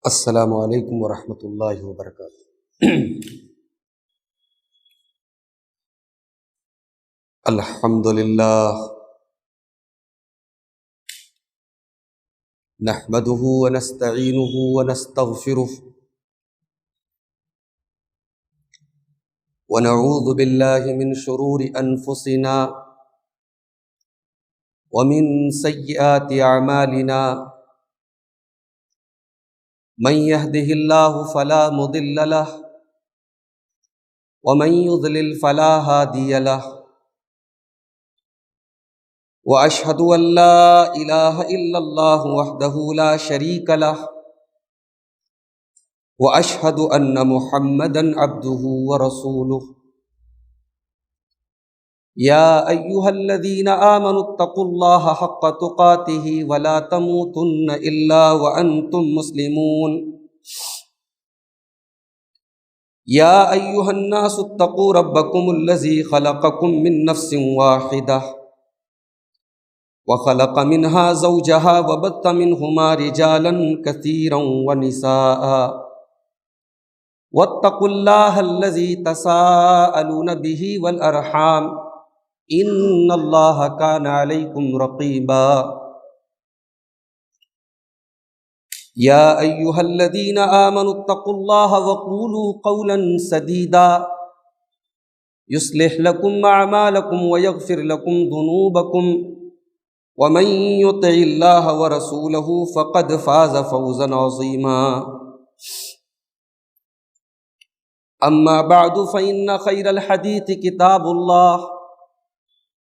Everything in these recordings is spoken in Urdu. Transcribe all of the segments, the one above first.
السلام علیکم ورحمۃ اللہ وبرکاتہ۔ الحمد للہ نحمده ونستعینه ونستغفره ونعوذ باللہ من شرور انفسنا ومن سیئات اعمالنا، من يهده الله فلا مضل له ومن يضلل فلا هادي له، وأشهد أن لا إله إلا الله وحده لا شريك له، وأشهد أن محمدا عبده ورسوله۔ يا أيها الذين آمنوا اتقوا الله حق تقاته ولا تموتن إلا وأنتم مسلمون۔ يا أيها الناس اتقوا ربكم الذي خلقكم من نفس واحدة وخلق منها زوجها وبث منهما رجالا كثيرا ونساء، واتقوا الله الذي تساءلون به والأرحام ان اللہ کان علیکم رقیبا۔ یا ایہا الذین آمنوا اتقوا اللہ وقولوا قولا سدیدا یصلح لکم اعمالکم ویغفر لکم ذنوبکم ومن یطع اللہ ورسولہ فقد فاز فوزا عظیما۔ اما بعد فإن خیر الحدیث کتاب اللہ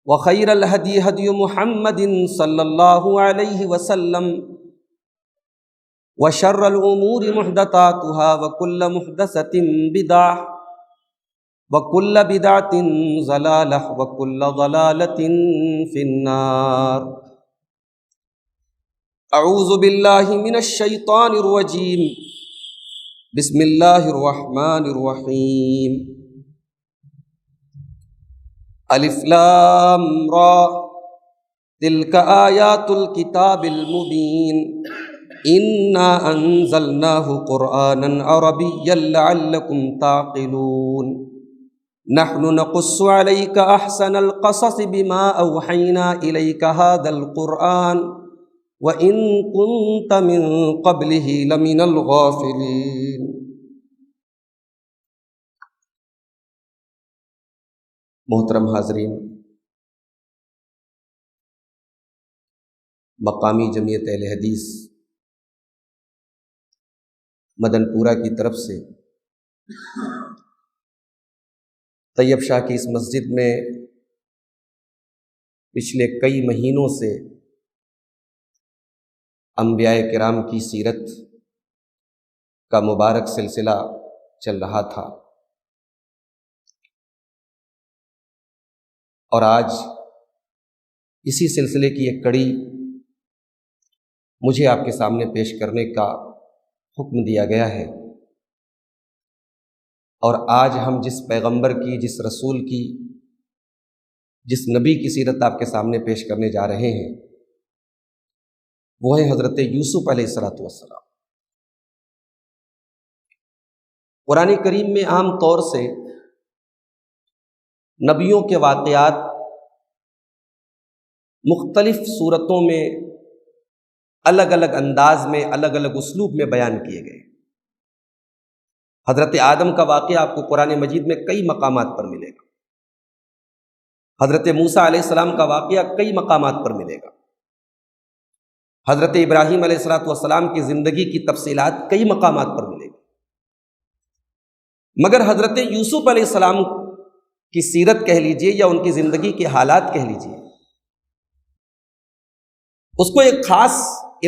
وخیر الہدی ہدی محمد صلی اللہ علیہ وسلم وشر الامور محدثاتها وکل محدثۃ بدعہ وکل بدعۃ ضلالہ وکل ضلالۃ فی النار۔ اعوذ باللہ من الشیطان الرجیم، بسم اللہ الرحمن الرحیم۔ الف لام را تلک آیات الکتاب المبین انا انزلناہ قرآنا عربیا لعلکم تعقلون۔ نحن نقص علیک احسن القصص بما اوحینا الیک هذا القرآن وان کنت من قبلہ لمن الغافلین۔ محترم حاضرین، مقامی جمعیت اہل حدیث مدن پورہ کی طرف سے طیب شاہ کی اس مسجد میں پچھلے کئی مہینوں سے انبیاء کرام کی سیرت کا مبارک سلسلہ چل رہا تھا، اور آج اسی سلسلے کی ایک کڑی مجھے آپ کے سامنے پیش کرنے کا حکم دیا گیا ہے، اور آج ہم جس پیغمبر کی، جس رسول کی، جس نبی کی سیرت آپ کے سامنے پیش کرنے جا رہے ہیں وہ ہے حضرت یوسف علیہ السلام۔ قرآن کریم میں عام طور سے نبیوں کے واقعات مختلف صورتوں میں الگ الگ انداز میں، الگ الگ اسلوب میں بیان کیے گئے۔ حضرت آدم کا واقعہ آپ کو قرآن مجید میں کئی مقامات پر ملے گا، حضرت موسیٰ علیہ السلام کا واقعہ کئی مقامات پر ملے گا، حضرت ابراہیم علیہ السلام کی زندگی کی تفصیلات کئی مقامات پر ملے گی، مگر حضرت یوسف علیہ السلام کی سیرت کہہ لیجئے یا ان کی زندگی کے حالات کہہ لیجئے، اس کو ایک خاص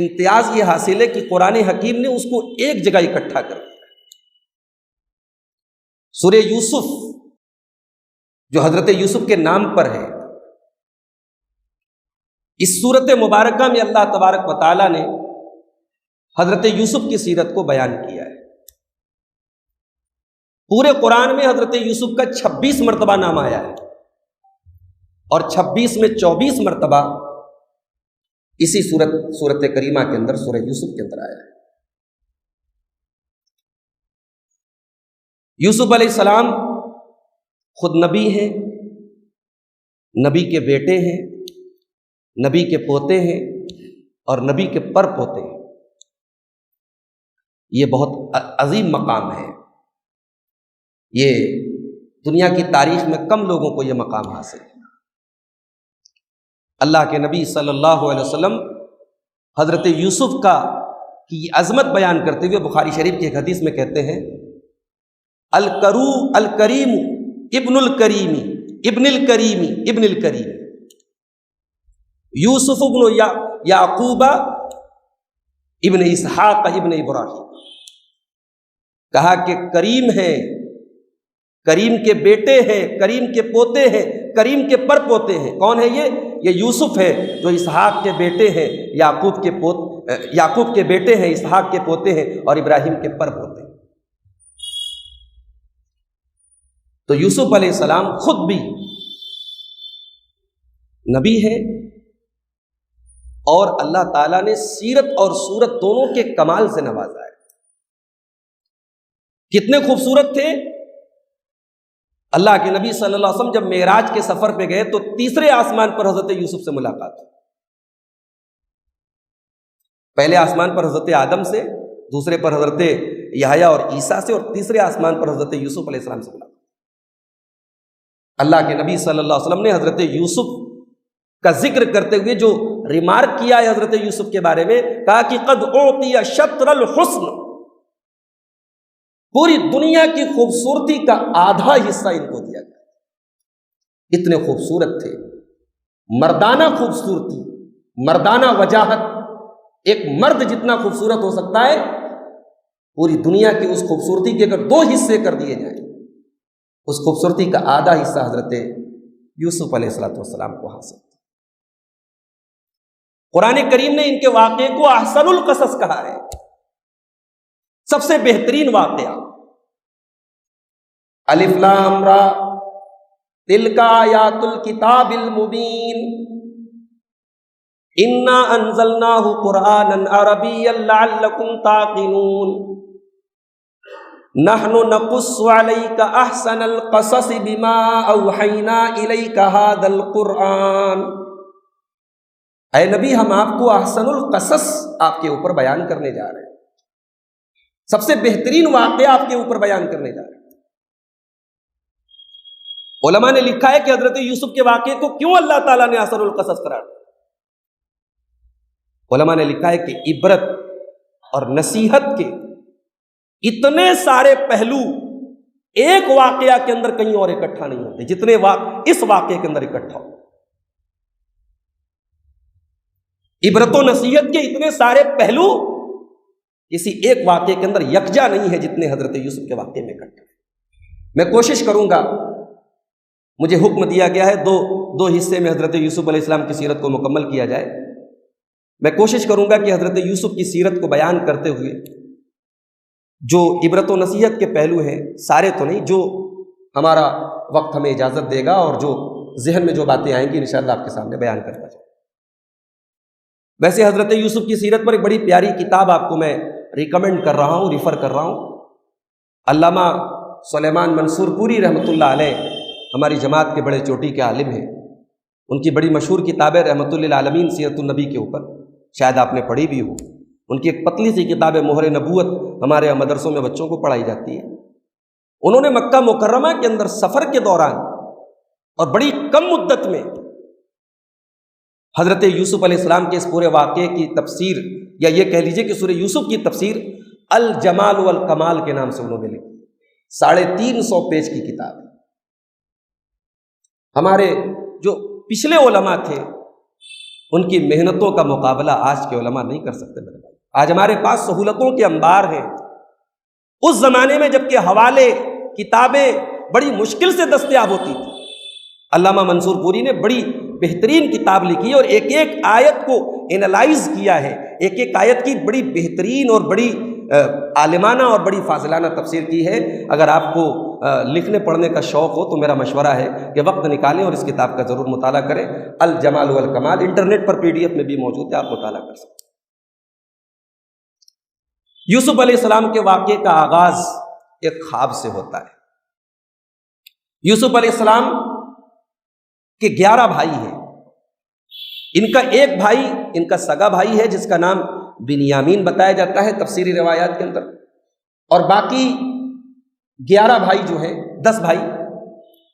امتیاز یہ حاصل ہے کہ قرآن حکیم نے اس کو ایک جگہ اکٹھا کر دیا۔ سورہ یوسف جو حضرت یوسف کے نام پر ہے، اس سورت مبارکہ میں اللہ تبارک و تعالیٰ نے حضرت یوسف کی سیرت کو بیان کیا ہے۔ پورے قرآن میں حضرت یوسف کا 26 مرتبہ نام آیا ہے، اور 26 میں 24 مرتبہ اسی سورت کریمہ کے اندر، سورہ یوسف کے اندر آیا ہے۔ یوسف علیہ السلام خود نبی ہیں، نبی کے بیٹے ہیں، نبی کے پوتے ہیں اور نبی کے پر پوتے ہیں۔ یہ بہت عظیم مقام ہے، یہ دنیا کی تاریخ میں کم لوگوں کو یہ مقام حاصل ہے۔ اللہ کے نبی صلی اللہ علیہ وسلم حضرت یوسف کی عظمت بیان کرتے ہوئے بخاری شریف کی ایک حدیث میں کہتے ہیں، الکریم ابن الکریم ابن الکریم ابن الکریم، یوسف ابن یعقوب ابن اسحاق ابن ابراہیم۔ کہا کہ کریم ہیں، کریم کے بیٹے ہیں، کریم کے پوتے ہیں، کریم کے پر پوتے ہیں۔ کون ہے یہ یوسف ہے جو اسحاق کے بیٹے ہیں، یعقوب کے بیٹے ہیں، اسحاق کے پوتے ہیں اور ابراہیم کے پر پوتے ہیں۔ تو یوسف علیہ السلام خود بھی نبی ہے اور اللہ تعالیٰ نے سیرت اور صورت دونوں کے کمال سے نوازا ہے۔ کتنے خوبصورت تھے! اللہ کے نبی صلی اللہ علیہ وسلم جب معراج کے سفر پہ گئے تو تیسرے آسمان پر حضرت یوسف سے ملاقات ہوئی۔ پہلے آسمان پر حضرت آدم سے، دوسرے پر حضرت یحییٰ اور عیسیٰ سے، اور تیسرے آسمان پر حضرت یوسف علیہ السلام سے ملاقات۔ اللہ کے نبی صلی اللہ علیہ وسلم نے حضرت یوسف کا ذکر کرتے ہوئے جو ریمارک کیا ہے حضرت یوسف کے بارے میں، کہا کہ قد اعطی شطر الحسن، پوری دنیا کی خوبصورتی کا آدھا حصہ ان کو دیا گیا۔ اتنے خوبصورت تھے، مردانہ خوبصورتی، مردانہ وجاہت۔ ایک مرد جتنا خوبصورت ہو سکتا ہے، پوری دنیا کی اس خوبصورتی کے اگر 2 حصے کر دیے جائیں، اس خوبصورتی کا آدھا حصہ حضرت یوسف علیہ السلام کو حاصل۔ قرآن کریم نے ان کے واقعے کو احسن القصص کہا ہے، سب سے بہترین واقعہ۔ الف لام را تلک آیات الکتاب المبین انا انزلناہ قرآنا عربیا لعلکم تعقلون نحن نقص علیک احسن القصص بما اوحینا الیک ھذا القرآن۔ اے نبی، ہم آپ کو احسن القصص آپ کے اوپر بیان کرنے جا رہے ہیں، سب سے بہترین واقعہ آپ کے اوپر بیان کرنے جا رہے ہیں۔ علماء نے لکھا ہے کہ حضرت یوسف کے واقعے کو کیوں اللہ تعالیٰ نے احسن القصص قرار دیا؟ علماء نے لکھا ہے کہ عبرت اور نصیحت کے اتنے سارے پہلو ایک واقعہ کے اندر کہیں اور اکٹھا نہیں ہوتے جتنے اس واقعے کے اندر اکٹھا ہو۔ عبرت و نصیحت کے اتنے سارے پہلو کسی ایک واقعے کے اندر یکجا نہیں ہے جتنے حضرت یوسف کے واقعے میں اکٹھے۔ میں کوشش کروں گا، مجھے حکم دیا گیا ہے دو حصے میں حضرت یوسف علیہ السلام کی سیرت کو مکمل کیا جائے۔ میں کوشش کروں گا کہ حضرت یوسف کی سیرت کو بیان کرتے ہوئے جو عبرت و نصیحت کے پہلو ہیں، سارے تو نہیں، جو ہمارا وقت ہمیں اجازت دے گا اور جو ذہن میں جو باتیں آئیں گی انشاءاللہ آپ کے سامنے بیان کرتا جاؤں۔ ویسے حضرت یوسف کی سیرت پر ایک بڑی پیاری کتاب آپ کو میں ریکمنڈ کر رہا ہوں، ریفر کر رہا ہوں۔ علامہ سلیمان منصور پوری رحمۃ اللہ علیہ ہماری جماعت کے بڑے چوٹی کے عالم ہیں، ان کی بڑی مشہور کتاب ہے رحمۃ للعالمین سیرت النبی کے اوپر، شاید آپ نے پڑھی بھی ہو۔ ان کی ایک پتلی سی کتاب ہے مہر نبوت، ہمارے مدرسوں میں بچوں کو پڑھائی جاتی ہے۔ انہوں نے مکہ مکرمہ کے اندر سفر کے دوران اور بڑی کم مدت میں حضرت یوسف علیہ السلام کے اس پورے واقعے کی تفسیر، یا یہ کہہ لیجئے کہ سورہ یوسف کی تفسیر الجمال والکمال کے نام سے انہوں نے لکھی، 350 پیج کی کتاب ہے۔ ہمارے جو پچھلے علماء تھے ان کی محنتوں کا مقابلہ آج کے علماء نہیں کر سکتے میرے بھائی۔ آج ہمارے پاس سہولتوں کے انبار ہیں، اس زمانے میں جب کہ حوالے کتابیں بڑی مشکل سے دستیاب ہوتی تھی، علامہ منصور پوری نے بڑی بہترین کتاب لکھی اور ایک ایک آیت کو انالائز کیا ہے، ایک ایک آیت کی بڑی بہترین اور بڑی عالمانہ اور بڑی فاضلانہ تفسیر کی ہے۔ اگر آپ کو لکھنے پڑھنے کا شوق ہو تو میرا مشورہ ہے کہ وقت نکالیں اور اس کتاب کا ضرور مطالعہ کریں۔ الجمال والکمال انٹرنیٹ پر PDF میں بھی موجود ہے، آپ مطالعہ کر سکتے ہیں۔ یوسف علیہ السلام کے واقعے کا آغاز ایک خواب سے ہوتا ہے۔ یوسف علیہ السلام کے 11 بھائی ہیں. ان کا ایک بھائی ان کا سگا بھائی ہے جس کا نام بنیامین بتایا جاتا ہے تفسیری روایات کے اندر، اور باقی 11 بھائی جو ہیں، 10 بھائی،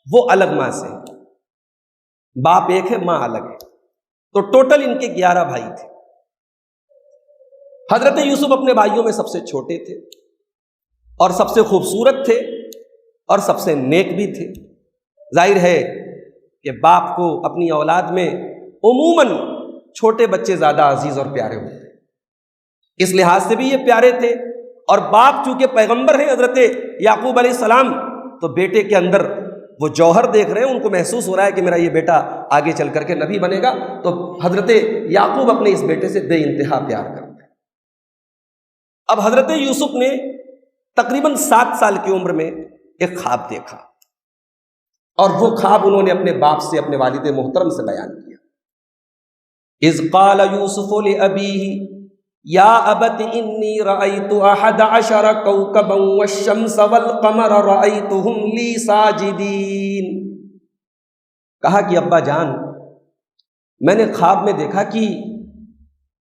وہ الگ ماں سے ہیں. باپ ایک ہے، ماں الگ ہے. تو ٹوٹل ان کے 11 بھائی تھے. حضرت یوسف اپنے بھائیوں میں سب سے چھوٹے تھے اور سب سے خوبصورت تھے اور سب سے نیک بھی تھے. ظاہر ہے کہ باپ کو اپنی اولاد میں عموماً چھوٹے بچے زیادہ عزیز اور پیارے ہوتے ہیں، اس لحاظ سے بھی یہ پیارے تھے. اور باپ چونکہ پیغمبر ہیں حضرت یعقوب علیہ السلام، تو بیٹے کے اندر وہ جوہر دیکھ رہے ہیں، ان کو محسوس ہو رہا ہے کہ میرا یہ بیٹا آگے چل کر کے نبی بنے گا. تو حضرت یعقوب اپنے اس بیٹے سے بے انتہا پیار کرتے ہیں. اب حضرت یوسف نے تقریباً 7 سال کی عمر میں ایک خواب دیکھا، اور وہ خواب انہوں نے اپنے باپ سے، اپنے والد محترم سے بیان کیا. اذ قال یوسف لأبیہ یا ابت انی رأیت 11 کوکبا والشمس والقمر رأیتہم لی ساجدین. کہا کہ ابا جان، میں نے خواب میں دیکھا کہ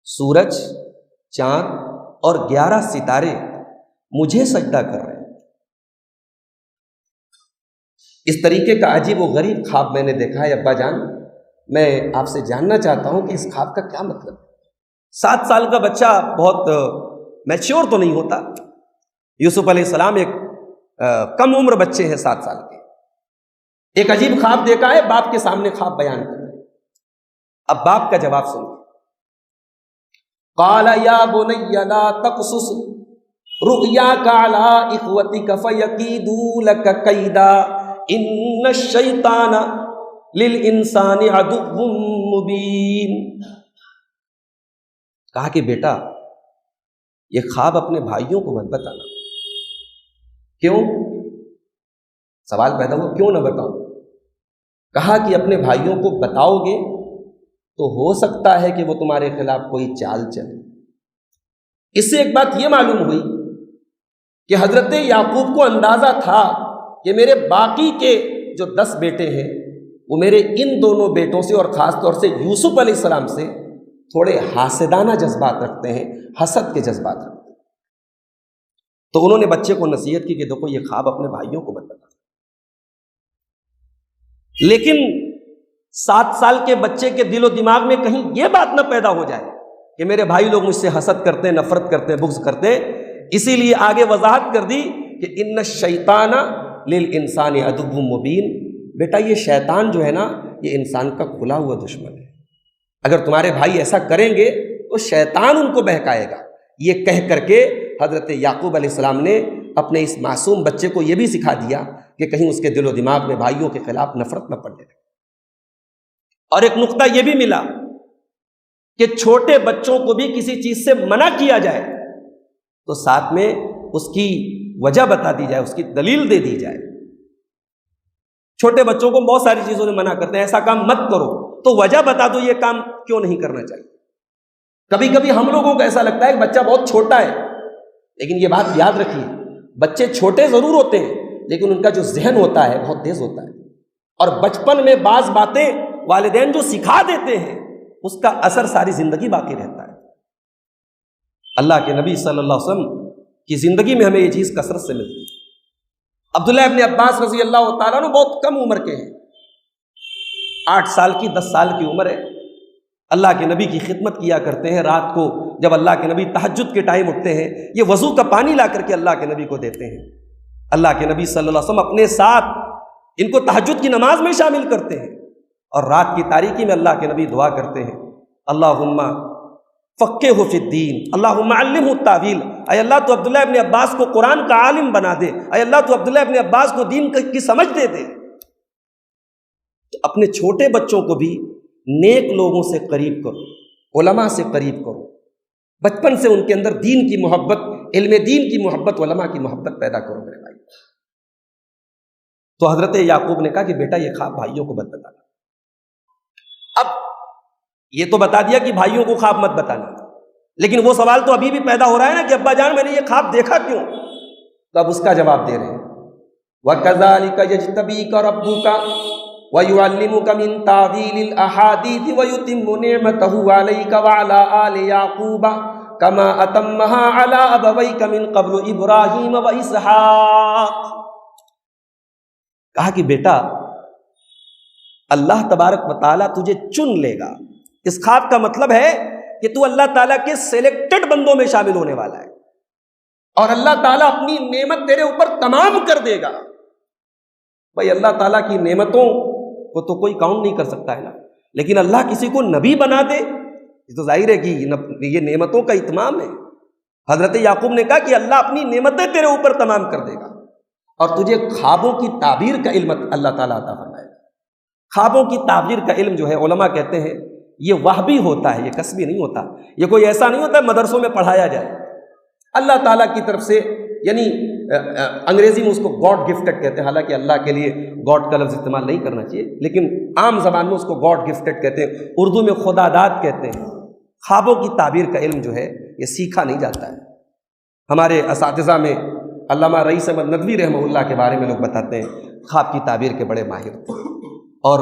سورج، چاند اور 11 ستارے مجھے سجدہ کر رہے ہیں. اس طریقے کا عجیب و غریب خواب میں نے دیکھا ہے ابا جان. میں آپ سے جاننا چاہتا ہوں کہ اس خواب کا کیا مطلب ہے. 7 سال کا بچہ بہت میچور تو نہیں ہوتا. یوسف علیہ السلام ایک کم عمر بچے ہیں 7 سال کے. ایک عجیب خواب دیکھا ہے، باپ کے سامنے خواب بیان کر رہے ہیں. اب باپ کا جواب سنو. قال یا بنی لا تقصص رؤیاک علی اخوتک فیکیدوا لک کیدا ان الشیطان للانسان عدو مبین. کہا کہ بیٹا، یہ خواب اپنے بھائیوں کو مت بتانا. کیوں؟ سوال پیدا ہوا، کیوں نہ بتاؤں؟ کہا کہ اپنے بھائیوں کو بتاؤ گے تو ہو سکتا ہے کہ وہ تمہارے خلاف کوئی چال چلے. اس سے ایک بات یہ معلوم ہوئی کہ حضرت یعقوب کو اندازہ تھا کہ میرے باقی کے جو 10 بیٹے ہیں وہ میرے ان دونوں بیٹوں سے، اور خاص طور سے یوسف علیہ السلام سے، تھوڑے حاسدانہ جذبات رکھتے ہیں، حسد کے جذبات رکھتے ہیں. تو انہوں نے بچے کو نصیحت کی کہ دیکھو یہ خواب اپنے بھائیوں کو مت بتا. لیکن 7 سال کے بچے کے دل و دماغ میں کہیں یہ بات نہ پیدا ہو جائے کہ میرے بھائی لوگ مجھ سے حسد کرتے ہیں، نفرت کرتے ہیں، بغض کرتے ہیں. اسی لیے آگے وضاحت کر دی کہ ان الشیطان للانسان عدو مبین. بیٹا یہ شیطان جو ہے نا، یہ انسان کا کھلا ہوا دشمن ہے. اگر تمہارے بھائی ایسا کریں گے تو شیطان ان کو بہکائے گا. یہ کہہ کر کے حضرت یعقوب علیہ السلام نے اپنے اس معصوم بچے کو یہ بھی سکھا دیا کہ کہیں اس کے دل و دماغ میں بھائیوں کے خلاف نفرت نہ پڑ جائے. اور ایک نقطہ یہ بھی ملا کہ چھوٹے بچوں کو بھی کسی چیز سے منع کیا جائے تو ساتھ میں اس کی وجہ بتا دی جائے، اس کی دلیل دے دی جائے. چھوٹے بچوں کو بہت ساری چیزوں سے منع کرتے ہیں، ایسا کام مت کرو، تو وجہ بتا دو یہ کام کیوں نہیں کرنا چاہیے. کبھی کبھی ہم لوگوں کو ایسا لگتا ہے کہ بچہ بہت چھوٹا ہے، لیکن یہ بات یاد رکھیے، بچے چھوٹے ضرور ہوتے ہیں لیکن ان کا جو ذہن ہوتا ہے بہت تیز ہوتا ہے. اور بچپن میں بعض باتیں والدین جو سکھا دیتے ہیں اس کا اثر ساری زندگی باقی رہتا ہے. اللہ کے نبی صلی اللہ علیہ وسلم کی زندگی میں ہمیں یہ چیز کثرت سے ملتی ہے. عبداللہ ابن عباس رضی اللہ تعالیٰ عنہ بہت کم عمر کے ہیں، 8 سال کی 10 سال کی عمر ہے. اللہ کے نبی کی خدمت کیا کرتے ہیں. رات کو جب اللہ کے نبی تہجد کے ٹائم اٹھتے ہیں، یہ وضو کا پانی لا کر کے اللہ کے نبی کو دیتے ہیں. اللہ کے نبی صلی اللہ علیہ وسلم اپنے ساتھ ان کو تہجد کی نماز میں شامل کرتے ہیں، اور رات کی تاریکی میں اللہ کے نبی دعا کرتے ہیں، اللہم فقہہ فی الدین، اللہم علمہ التاویل. اے اللہ تو عبداللہ ابن عباس کو قرآن کا عالم بنا دے، اے اللہ تو عبداللہ ابن عباس کو دین کی سمجھ دے دے. تو اپنے چھوٹے بچوں کو بھی نیک لوگوں سے قریب کرو، علماء سے قریب کرو. بچپن سے ان کے اندر دین کی محبت، علم دین کی محبت، علماء کی محبت پیدا کرو میرے بھائی. تو حضرت یعقوب نے کہا کہ بیٹا یہ خواب بھائیوں کو مت بتانا. اب یہ تو بتا دیا کہ بھائیوں کو خواب مت بتانا، لیکن وہ سوال تو ابھی بھی پیدا ہو رہا ہے نا کہ ابا جان میں نے یہ خواب دیکھا کیوں؟ تو اب اس کا جواب دے رہے ہیں. وَكَذَلِكَ يَجْتَبِيكَ رَبُّكَ وَيُعَلِّمُكَ مِن تَأْوِيلِ الْأَحَادِيثِ وَيُتِمُّ نِعْمَتَهُ عَلَيْكَ وَعَلَى آلِ يَعْقُوبَ كَمَا أَتَمَّهَا عَلَى أَبَوَيْكَ مِن قَبْلُ إِبْرَاهِيمَ وَإِسْحَاقَ۔ کہا کہ بیٹا اللہ تبارک و تعالیٰ تجھے چن لے گا۔ اس خواب کا مطلب ہے کہ تو اللہ تعالیٰ کے سلیکٹڈ بندوں میں شامل ہونے والا ہے، اور اللہ تعالیٰ اپنی نعمت تیرے اوپر تمام کر دے گا۔ بھائی اللہ تعالیٰ کی نعمتوں کو تو کوئی کاؤنٹ نہیں کر سکتا ہے نا، لیکن اللہ کسی کو نبی بنا دے یہ تو ظاہر ہے کہ یہ نعمتوں کا اتمام ہے۔ حضرت یعقوب نے کہا کہ اللہ اپنی نعمتیں تیرے اوپر تمام کر دے گا، اور تجھے خوابوں کی تعبیر کا علم اللہ تعالیٰ عطا فرمائے گا۔ خوابوں کی تعبیر کا علم جو ہے علماء کہتے ہیں یہ وہبی ہوتا ہے، یہ کسبی نہیں ہوتا، یہ کوئی ایسا نہیں ہوتا مدرسوں میں پڑھایا جائے، اللہ تعالیٰ کی طرف سے، یعنی انگریزی میں اس کو گاڈ گفٹڈ کہتے ہیں، حالانکہ اللہ کے لیے گاڈ کا لفظ استعمال نہیں کرنا چاہیے، لیکن عام زبان میں اس کو گاڈ گفٹڈ کہتے ہیں، اردو میں خدا داد کہتے ہیں۔ خوابوں کی تعبیر کا علم جو ہے یہ سیکھا نہیں جاتا ہے۔ ہمارے اساتذہ میں علامہ رئیس احمد ندوی رحمہ اللہ کے بارے میں لوگ بتاتے ہیں خواب کی تعبیر کے بڑے ماہر تھے، اور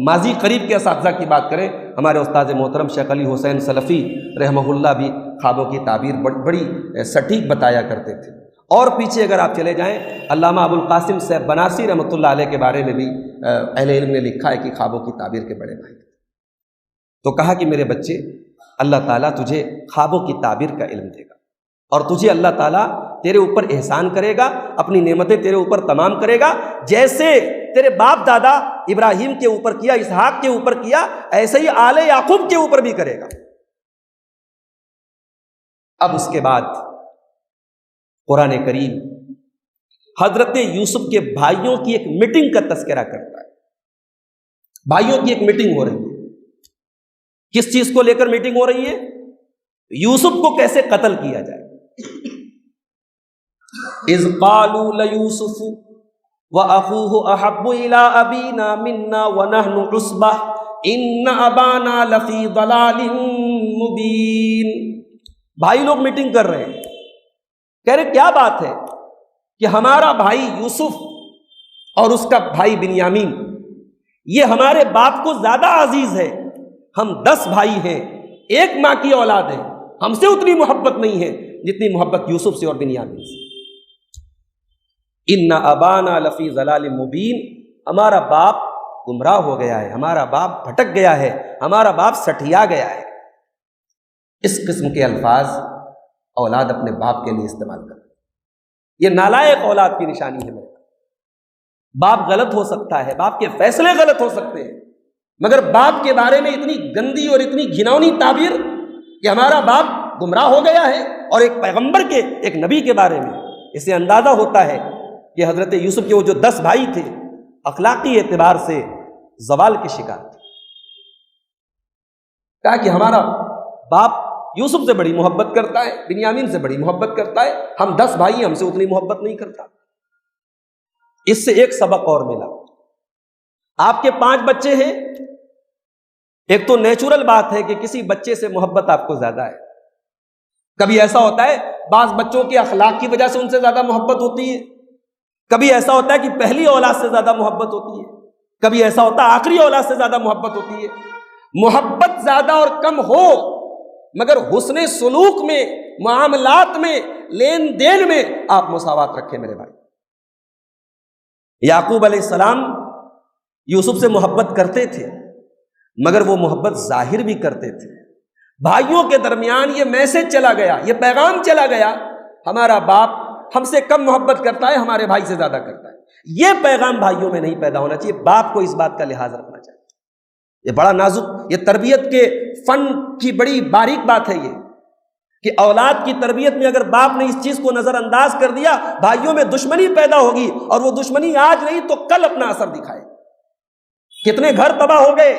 ماضی قریب کے اساتذہ کی بات کریں، ہمارے استاد محترم شیخ علی حسین سلفی رحمہ اللہ بھی خوابوں کی تعبیر بڑی سٹیک بتایا کرتے تھے۔ اور پیچھے اگر آپ چلے جائیں، علامہ ابو القاسم صاحب بنارسی رحمۃ اللہ علیہ کے بارے میں بھی اہل علم نے لکھا ہے کہ خوابوں کی تعبیر کے بڑے ماہر۔ تو کہا کہ میرے بچے اللہ تعالیٰ تجھے خوابوں کی تعبیر کا علم دے گا، اور تجھے اللہ تعالیٰ تیرے اوپر احسان کرے گا، اپنی نعمتیں تیرے اوپر تمام کرے گا، جیسے تیرے باپ دادا ابراہیم کے اوپر کیا، اسحاق کے اوپر کیا، ایسے ہی آل یعقوب کے اوپر بھی کرے گا۔ اب اس کے بعد قرآن کریم حضرت یوسف کے بھائیوں کی ایک میٹنگ کا تذکرہ کرتا ہے۔ بھائیوں کی ایک میٹنگ ہو رہی ہے، کس چیز کو لے کر میٹنگ ہو رہی ہے؟ یوسف کو کیسے قتل کیا جائے۔ اذ قالوا لیوسف وَأَخُوهُ أَحَبُّ إِلَىٰ أَبِينَا مِنَّا وَنَحْنُ عُصْبَةٌ إِنَّ أَبَانَا لَفِي ضَلَالٍ مُبِينٍ۔ بھائی لوگ میٹنگ کر رہے ہیں، کہہ رہے کیا بات ہے کہ ہمارا بھائی یوسف اور اس کا بھائی بنیامین یہ ہمارے باپ کو زیادہ عزیز ہے، ہم 10 بھائی ہیں، ایک ماں کی اولاد ہے، ہم سے اتنی محبت نہیں ہے جتنی محبت یوسف سے اور بنیامین سے۔ ان ابانا لفی ضلال مبین، ہمارا باپ گمراہ ہو گیا ہے، ہمارا باپ بھٹک گیا ہے، ہمارا باپ سٹھیا گیا ہے۔ اس قسم کے الفاظ اولاد اپنے باپ کے لیے استعمال کرتے، یہ نالائق اولاد کی نشانی ہے۔ میرے باپ غلط ہو سکتا ہے، باپ کے فیصلے غلط ہو سکتے ہیں، مگر باپ کے بارے میں اتنی گندی اور اتنی گھناؤنی تعبیر کہ ہمارا باپ گمراہ ہو گیا ہے، اور ایک پیغمبر کے، ایک نبی کے بارے میں، اس سے اندازہ ہوتا ہے کہ حضرت یوسف کے وہ جو 10 بھائی تھے اخلاقی اعتبار سے زوال کے شکار تھے۔ کہا کہ ہمارا باپ یوسف سے بڑی محبت کرتا ہے، بنیامین سے بڑی محبت کرتا ہے، ہم 10 بھائی ہیں، ہم سے اتنی محبت نہیں کرتا۔ اس سے ایک سبق اور ملا، آپ کے 5 بچے ہیں، ایک تو نیچرل بات ہے کہ کسی بچے سے محبت آپ کو زیادہ ہے۔ کبھی ایسا ہوتا ہے بعض بچوں کے اخلاق کی وجہ سے ان سے زیادہ محبت ہوتی ہے، کبھی ایسا ہوتا ہے کہ پہلی اولاد سے زیادہ محبت ہوتی ہے، کبھی ایسا ہوتا ہے آخری اولاد سے زیادہ محبت ہوتی ہے۔ محبت زیادہ اور کم ہو، مگر حسن سلوک میں، معاملات میں، لین دین میں آپ مساوات رکھیں میرے بھائی۔ یعقوب علیہ السلام یوسف سے محبت کرتے تھے، مگر وہ محبت ظاہر بھی کرتے تھے۔ بھائیوں کے درمیان یہ میسج چلا گیا، یہ پیغام چلا گیا، ہمارا باپ ہم سے کم محبت کرتا ہے، ہمارے بھائی سے زیادہ کرتا ہے۔ یہ پیغام بھائیوں میں نہیں پیدا ہونا چاہیے، باپ کو اس بات کا لحاظ رکھنا چاہیے۔ یہ بڑا نازک، یہ تربیت کے فن کی بڑی باریک بات ہے، یہ کہ اولاد کی تربیت میں اگر باپ نے اس چیز کو نظر انداز کر دیا، بھائیوں میں دشمنی پیدا ہوگی، اور وہ دشمنی آج نہیں تو کل اپنا اثر دکھائے۔ کتنے گھر تباہ ہو گئے،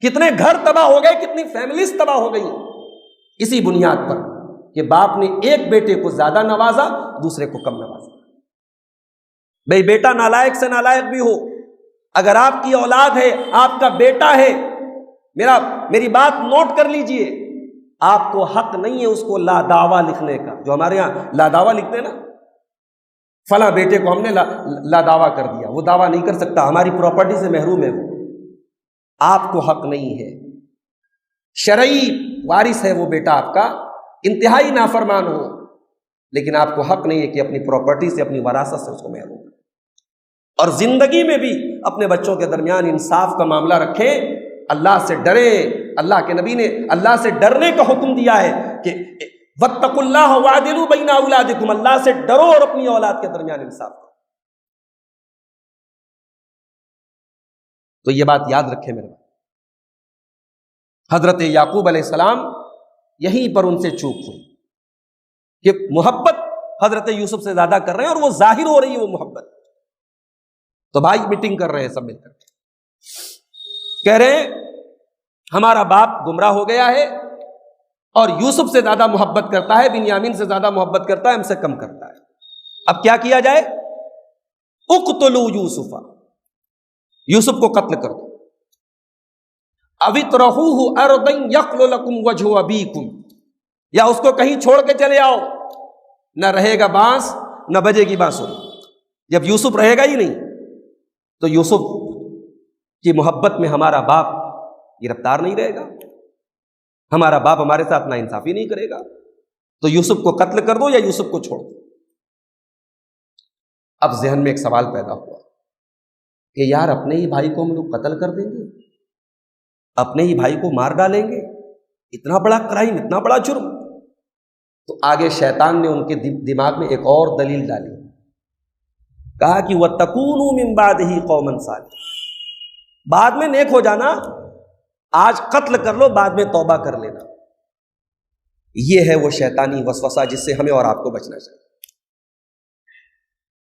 کتنے گھر تباہ ہو گئے، کتنی فیملیز تباہ ہو گئی، اسی بنیاد پر کہ باپ نے ایک بیٹے کو زیادہ نوازا، دوسرے کو کم نوازا۔ بھئی بیٹا نالائق سے نالائق بھی ہو، اگر آپ کی اولاد ہے، آپ کا بیٹا ہے، میری بات نوٹ کر لیجئے، آپ کو حق نہیں ہے اس کو لا دعویٰ لکھنے کا، جو ہمارے ہاں لا دعویٰ لکھتے ہیں نا، فلاں بیٹے کو ہم نے لا دعویٰ کر دیا، وہ دعویٰ نہیں کر سکتا، ہماری پراپرٹی سے محروم ہے وہ، آپ کو حق نہیں ہے، شرعی وارث ہے وہ بیٹا آپ کا، انتہائی نافرمان ہو، لیکن آپ کو حق نہیں ہے کہ اپنی پراپرٹی سے، اپنی وراثت سے اس کو محروم کریں۔ اور زندگی میں بھی اپنے بچوں کے درمیان انصاف کا معاملہ رکھیں، اللہ سے ڈریں۔ اللہ کے نبی نے اللہ سے ڈرنے کا حکم دیا ہے کہ واتقوا اللہ وعدلوا بین اولادکم، اللہ سے ڈرو اور اپنی اولاد کے درمیان انصاف کرو۔ تو یہ بات یاد رکھیں میرے بھائی، حضرت یعقوب علیہ السلام یہیں پر ان سے چوک ہوئی کہ محبت حضرت یوسف سے زیادہ کر رہے ہیں، اور وہ ظاہر ہو رہی ہے وہ محبت۔ تو بھائی میٹنگ کر رہے ہیں سب مل کر، کہہ رہے ہیں ہمارا باپ گمراہ ہو گیا ہے اور یوسف سے زیادہ محبت کرتا ہے، بنیامین سے زیادہ محبت کرتا ہے، ہم سے کم کرتا ہے، اب کیا کیا جائے؟ اقتلوا یوسف، یوسف کو قتل کر دو، او اطرحوہ ارضا یخل لکم وجہ ابیکم، یا اس کو کہیں چھوڑ کے چلے آؤ، نہ رہے گا بانس نہ بجے گی بانسری۔ جب یوسف رہے گا ہی نہیں تو یوسف کی محبت میں ہمارا باپ گرفتار نہیں رہے گا، ہمارا باپ ہمارے ساتھ ناانصافی نہیں کرے گا، تو یوسف کو قتل کر دو یا یوسف کو چھوڑ دو۔ اب ذہن میں ایک سوال پیدا ہوا کہ یار اپنے ہی بھائی کو ہم لوگ قتل کر دیں گے، اپنے ہی بھائی کو مار ڈالیں گے، اتنا بڑا کرائم، اتنا بڑا جرم؟ تو آگے شیطان نے ان کے دماغ میں ایک اور دلیل ڈالی، کہا کہ وَتَكُونُوا مِن بَعْدِهِ قَوْمًا صَالِحِينَ، بعد میں نیک ہو جانا، آج قتل کر لو، بعد میں توبہ کر لینا۔ یہ ہے وہ شیطانی وسوسہ جس سے ہمیں اور آپ کو بچنا چاہیے۔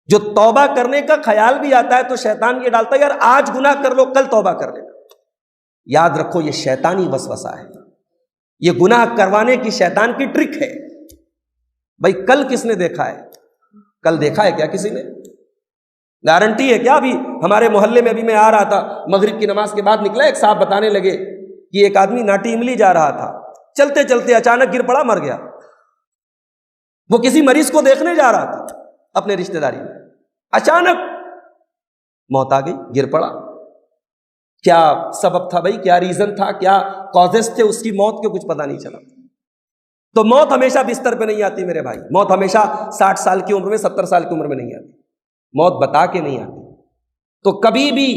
جو توبہ کرنے کا خیال بھی آتا ہے تو شیطان یہ ڈالتا ہے یار آج گناہ کر لو، کل توبہ کر لینا۔ یاد رکھو یہ شیطانی وسوسہ ہے، یہ گناہ کروانے کی شیطان کی ٹرک ہے۔ بھائی کل کس نے دیکھا ہے؟ کل دیکھا ہے کیا کسی نے؟ گارنٹی ہے کیا؟ ابھی ہمارے محلے میں ابھی میں آ رہا تھا، مغرب کی نماز کے بعد نکلا، ایک صاحب بتانے لگے کہ ایک آدمی ناٹی املی جا رہا تھا، چلتے چلتے اچانک گر پڑا، مر گیا۔ وہ کسی مریض کو دیکھنے جا رہا تھا اپنے رشتہ داری میں، اچانک موت آ گئی، گر پڑا۔ کیا سبب تھا بھائی؟ کیا ریزن تھا؟ کیا کازز تھے اس کی موت کے؟ کچھ پتہ نہیں چلا۔ تو موت ہمیشہ بستر پہ نہیں آتی میرے بھائی، موت ہمیشہ 60 سال کی عمر میں، 70 سال کی عمر میں نہیں آتی، موت بتا کے نہیں آتی۔ تو کبھی بھی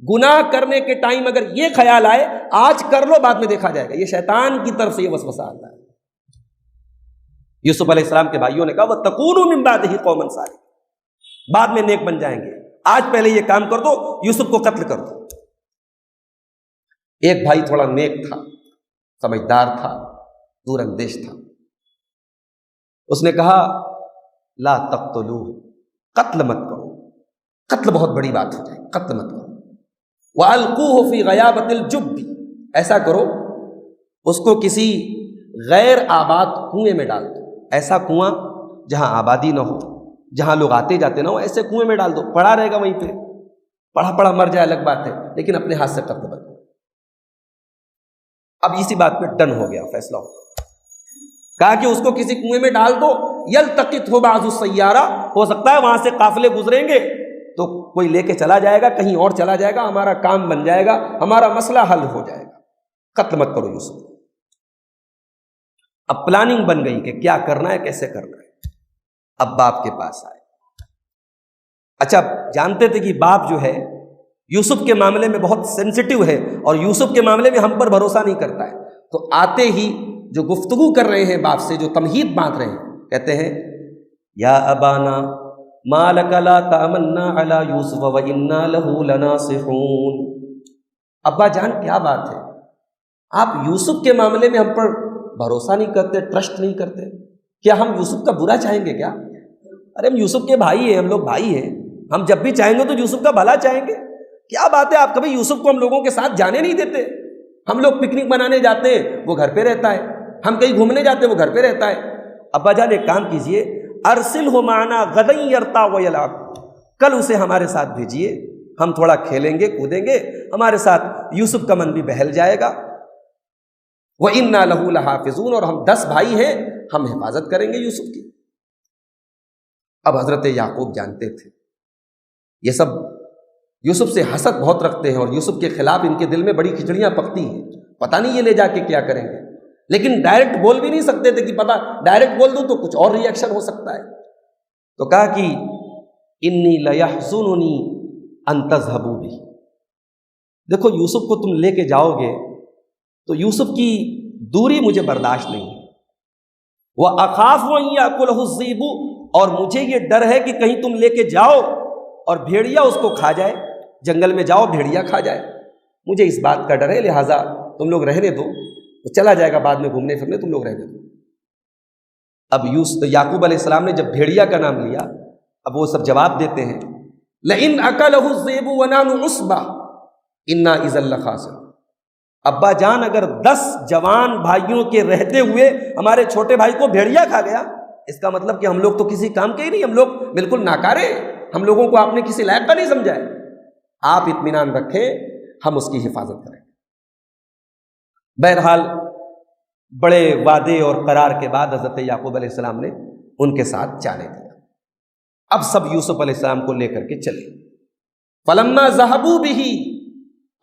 گناہ کرنے کے ٹائم اگر یہ خیال آئے آج کر لو بعد میں دیکھا جائے گا، یہ شیطان کی طرف سے یہ وسوسہ آتا ہے۔ یوسف علیہ السلام کے بھائیوں نے کہا وَتَكُونُوا مِن بَعْدِهِ قَوْمًا صَالِحِينَ، بعد میں نیک بن جائیں گے، آج پہلے یہ کام کر دو، یوسف کو قتل کر دو۔ ایک بھائی تھوڑا نیک تھا، سمجھدار تھا، دور اندیش تھا، اس نے کہا لا تقتلوہ، قتل مت کرو، قتل بہت بڑی بات ہو جائے، قتل مت کرو۔ وَأَلْقُوهُ فِي غَيَابَةِ الْجُبِّ، ایسا کرو اس کو کسی غیر آباد کنویں میں ڈال دو، ایسا کنواں جہاں آبادی نہ ہو، جہاں لوگ آتے جاتے نہ ہو، ایسے کنویں میں ڈال دو، پڑا رہے گا وہیں پہ، پڑا مر جائے الگ بات ہے، لیکن اپنے ہاتھ سے قتل مت کرو۔ اب اسی بات پہ ڈن ہو گیا، فیصلہ ہو گیا، کہا کہ اس کو کسی کنویں میں ڈال دو، یلتقطہ بعض السیارہ، ہو سکتا ہے وہاں سے قافلے گزریں گے تو کوئی لے کے چلا جائے گا، کہیں اور چلا جائے گا، ہمارا کام بن جائے گا، ہمارا مسئلہ حل ہو جائے گا، قتل مت کرو یوسف۔ اب پلاننگ بن گئی کہ کیا کرنا ہے، کیسے کرنا ہے۔ اب باپ کے پاس آئے، اچھا جانتے تھے کہ باپ جو ہے یوسف کے معاملے میں بہت سینسٹیو ہے اور یوسف کے معاملے میں ہم پر بھروسہ نہیں کرتا ہے، تو آتے ہی جو گفتگو کر رہے ہیں باپ سے، جو تمہید باندھ رہے ہیں، کہتے ہیں یا ابانا ما لک لا تأمنا علی یوسف وإنا لہ لناصحون، ابا جان کیا بات ہے، آپ یوسف کے معاملے میں ہم پر بھروسہ نہیں کرتے، ٹرسٹ نہیں کرتے، کیا ہم یوسف کا برا چاہیں گے کیا؟ ارے ہم یوسف کے بھائی ہیں، ہم لوگ بھائی ہیں، ہم جب بھی چاہیں گے تو یوسف کا بھلا چاہیں گے، کیا بات ہے، آپ کبھی یوسف کو ہم لوگوں کے ساتھ جانے نہیں دیتے، ہم لوگ پکنک منانے جاتے ہیں وہ گھر پہ رہتا ہے، ہم کہیں گھومنے جاتے ہیں وہ گھر پہ رہتا ہے۔ ابا جان ایک کام کیجئے، ارسلہ معنا غدا یرتع ویلعب، کل اسے ہمارے ساتھ بھیجیے، ہم تھوڑا کھیلیں گے کودیں گے، ہمارے ساتھ یوسف کا من بھی بہل جائے گا۔ وَإِنَّا لَهُ لَحَافِظُونَ، اور ہم 10 بھائی ہیں، ہم حفاظت کریں گے یوسف کی۔ اب حضرت یعقوب جانتے تھے یہ سب یوسف سے حسد بہت رکھتے ہیں اور یوسف کے خلاف ان کے دل میں بڑی کھچڑیاں پکتی ہیں، پتہ نہیں یہ لے جا کے کیا کریں گے، لیکن ڈائریکٹ بول بھی نہیں سکتے تھے کہ پتہ ڈائریکٹ بول دوں تو کچھ اور ری ایکشن ہو سکتا ہے۔ تو کہا کہ انی لیحزننی ان تذهبوا بہ، دیکھو یوسف کو تم لے کے جاؤ گے تو یوسف کی دوری مجھے برداشت نہیں ہے، وَأَخَافُ أَن يَأْكُلَهُ الذِّئْبُ، اور مجھے یہ ڈر ہے کہ کہیں تم لے کے جاؤ اور بھیڑیا اس کو کھا جائے، جنگل میں جاؤ بھیڑیا کھا جائے، مجھے اس بات کا ڈر ہے، لہٰذا تم لوگ رہنے دو، وہ چلا جائے گا بعد میں گھومنے پھرنے، تم لوگ رہنے دو۔ اب یعقوب علیہ السلام نے جب بھیڑیا کا نام لیا، اب وہ سب جواب دیتے ہیں لئن أَكَلَهُ الذِّئْبُ وَنَحْنُ عُصْبَةٌ إِنَّا إِذًا لَخَاسِرُونَ، ابا جان اگر 10 جوان بھائیوں کے رہتے ہوئے ہمارے چھوٹے بھائی کو بھیڑیا کھا گیا، اس کا مطلب کہ ہم لوگ تو کسی کام کے ہی نہیں، ہم لوگ بالکل ناکارے، ہم لوگوں کو آپ نے کسی لائق کا نہیں سمجھا ہے، آپ اطمینان رکھیں ہم اس کی حفاظت کریں۔ بہرحال بڑے وعدے اور قرار کے بعد حضرت یعقوب علیہ السلام نے ان کے ساتھ جانے دیا۔ اب سب یوسف علیہ السلام کو لے کر کے چلے، فلما ذهبوا به،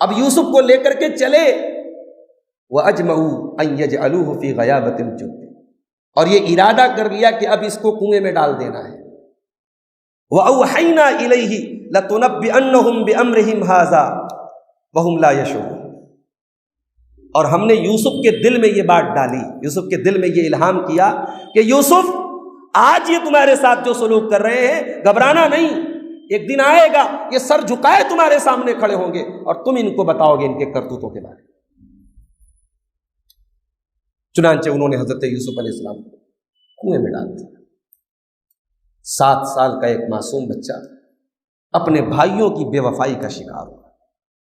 اب یوسف کو لے کر کے چلے، وَأَجْمَعُوا أَن يَجْعَلُوهُ فِي غَيَابَةِ الْجُبِّ، اور یہ ارادہ کر لیا کہ اب اس کو کنویں میں ڈال دینا ہے۔ وَأَوْحَيْنَا إِلَيْهِ لَتُنَبِّئَنَّهُم بِأَمْرِهِمْ هَٰذَا وَهُمْ لَا يَشْعُرُونَ، اور ہم نے یوسف کے دل میں یہ بات ڈالی، یوسف کے دل میں یہ الہام کیا کہ یوسف آج یہ تمہارے ساتھ جو سلوک کر رہے ہیں گھبرانا نہیں، ایک دن آئے گا یہ سر جھکائے تمہارے سامنے کھڑے ہوں گے اور تم ان کو بتاؤ گے ان کے کرتوتوں کے بارے میں۔ چنانچہ انہوں نے حضرت یوسف علیہ السلام کو کنویں میں ڈال دیا۔ 7 سال کا ایک معصوم بچہ اپنے بھائیوں کی بے وفائی کا شکار ہوا۔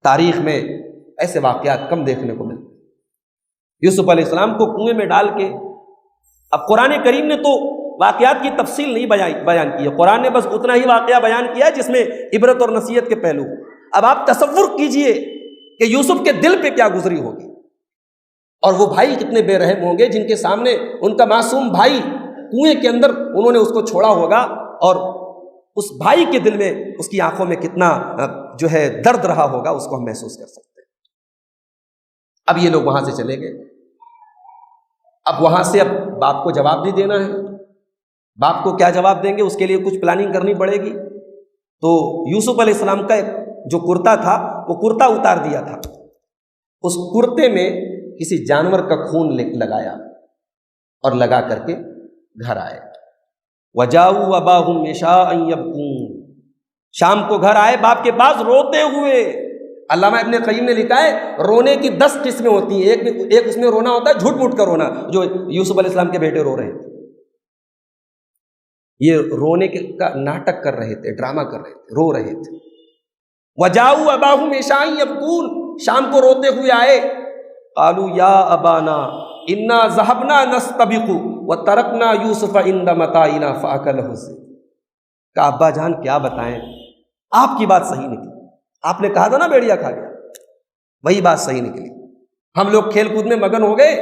تاریخ میں ایسے واقعات کم دیکھنے کو ملتے۔ یوسف علیہ السلام کو کنویں میں ڈال کے، اب قرآن کریم نے تو واقعات کی تفصیل نہیں بیان کی ہے، قرآن نے بس اتنا ہی واقعہ بیان کیا ہے جس میں عبرت اور نصیحت کے پہلو۔ اب آپ تصور کیجئے کہ یوسف کے دل پہ کیا گزری ہوگی، اور وہ بھائی کتنے بے رحم ہوں گے جن کے سامنے ان کا معصوم بھائی کنویں کے اندر انہوں نے اس کو چھوڑا ہوگا، اور اس بھائی کے دل میں، اس کی آنکھوں میں کتنا جو ہے درد رہا ہوگا، اس کو ہم محسوس کر سکتے ہیں۔ اب یہ لوگ وہاں سے چلے گئے، اب وہاں سے اب باپ کو جواب بھی دینا ہے، باپ کو کیا جواب دیں گے، اس کے لیے کچھ پلاننگ کرنی پڑے گی۔ تو یوسف علیہ السلام کا جو کرتا تھا وہ کرتا اتار دیا تھا، اس کرتے میں کسی جانور کا خون لگایا اور لگا کر کے گھر آئے۔ وَجَاءُوا أَبَاهُمْ عِشَاءً يَبْكُونَ، شام کو گھر آئے باپ کے پاس روتے ہوئے۔ علامہ ابن قیم نے لکھا ہے رونے کی 10 قسمیں ہوتی ہیں، ایک اس میں رونا ہوتا ہے جھوٹ موٹ کا رونا، جو یوسف علیہ السلام کے بیٹے رو رہے تھے، یہ رونے کا ناٹک کر رہے تھے، ڈرامہ کر رہے تھے، رو رہے تھے۔ وَجَاءُوا أَبَاهُمْ عِشَاءً يَبْكُونَ، شام کو روتے ہوئے آئے، قالوا یا ابانا انا ذهبنا نستبق وترکنا یوسف عند متاعنا فاکلہ الذئب، کہا ابا جان کیا بتائیں، آپ کی بات صحیح نکلی، آپ نے کہا تھا نا بھیڑیا کھا گیا، وہی بات صحیح نکلی، ہم لوگ کھیل کود میں مگن ہو گئے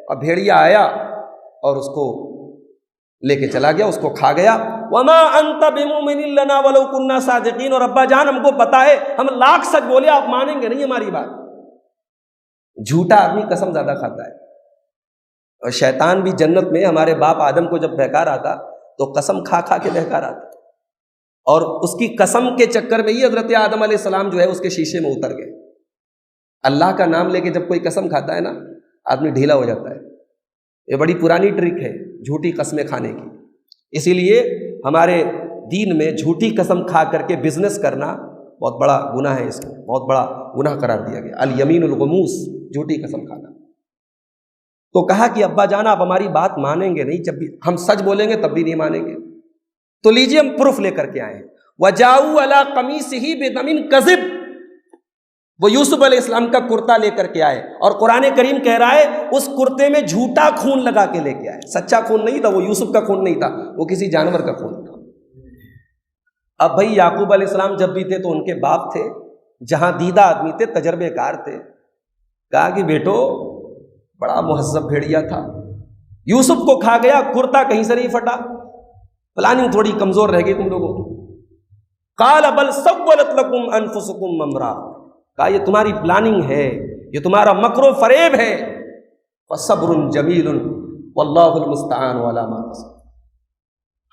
اور بھیڑیا آیا اور اس کو لے کے چلا گیا، اس کو کھا گیا۔ وما انت بمؤمن لنا ولو كنا صادقین، اور ابا جان ہم کو پتا ہے ہم لاکھ سچ بولے آپ مانیں گے نہیں ہماری بات۔ جھوٹا آدمی قسم زیادہ کھاتا ہے، اور شیطان بھی جنت میں ہمارے باپ آدم کو جب بہکا رہا تھا تو قسم کھا کھا کے بہکا رہا تھا، اور اس کی قسم کے چکر میں ہی حضرت آدم علیہ السلام جو ہے اس کے شیشے میں اتر گئے۔ اللہ کا نام لے کے جب کوئی قسم کھاتا ہے نا آدمی ڈھیلا ہو جاتا ہے، یہ بڑی پرانی ٹرک ہے جھوٹی قسمیں کھانے کی۔ اسی لیے ہمارے دین میں جھوٹی قسم کھا کر کے بزنس کرنا بہت بڑا گناہ ہے، اس کو بہت بڑا گناہ قرار دیا گیا، الیمین الغموس، جھوٹی قسم کھانا۔ تو کہا کہ ابا جان آپ ہماری بات مانیں گے نہیں، جب بھی ہم سچ بولیں گے تب بھی نہیں مانیں گے، تو لیجیے ہم پروف لے کر کے آئے ہیں۔ وَجَاءُوا عَلَىٰ قَمِيصِهِ بِدَمٍ كَذِبٍ، وہ یوسف علیہ السلام کا کرتا لے کر کے آئے، اور قرآن کریم کہہ رہا ہے اس کرتے میں جھوٹا خون لگا کے لے کے آئے، سچا خون نہیں تھا، وہ یوسف کا خون نہیں تھا، وہ کسی جانور کا خون تھا۔ اب بھائی یعقوب علیہ السلام جب بھی تھے تو ان کے باپ تھے، جہاں دیدہ آدمی تھے، تجربے کار تھے، کہا کہ بیٹو بڑا مہذب بھیڑیا تھا، یوسف کو کھا گیا، کرتا کہیں سے نہیں پھٹا، پلاننگ تھوڑی کمزور رہ گئی تم لوگوں کی. قال بل سولت لکم انفسکم امرا، کہا یہ تمہاری پلاننگ ہے، یہ تمہارا مکر و فریب ہے. فصبر جمیل واللہ المستعان علی ما تصفون.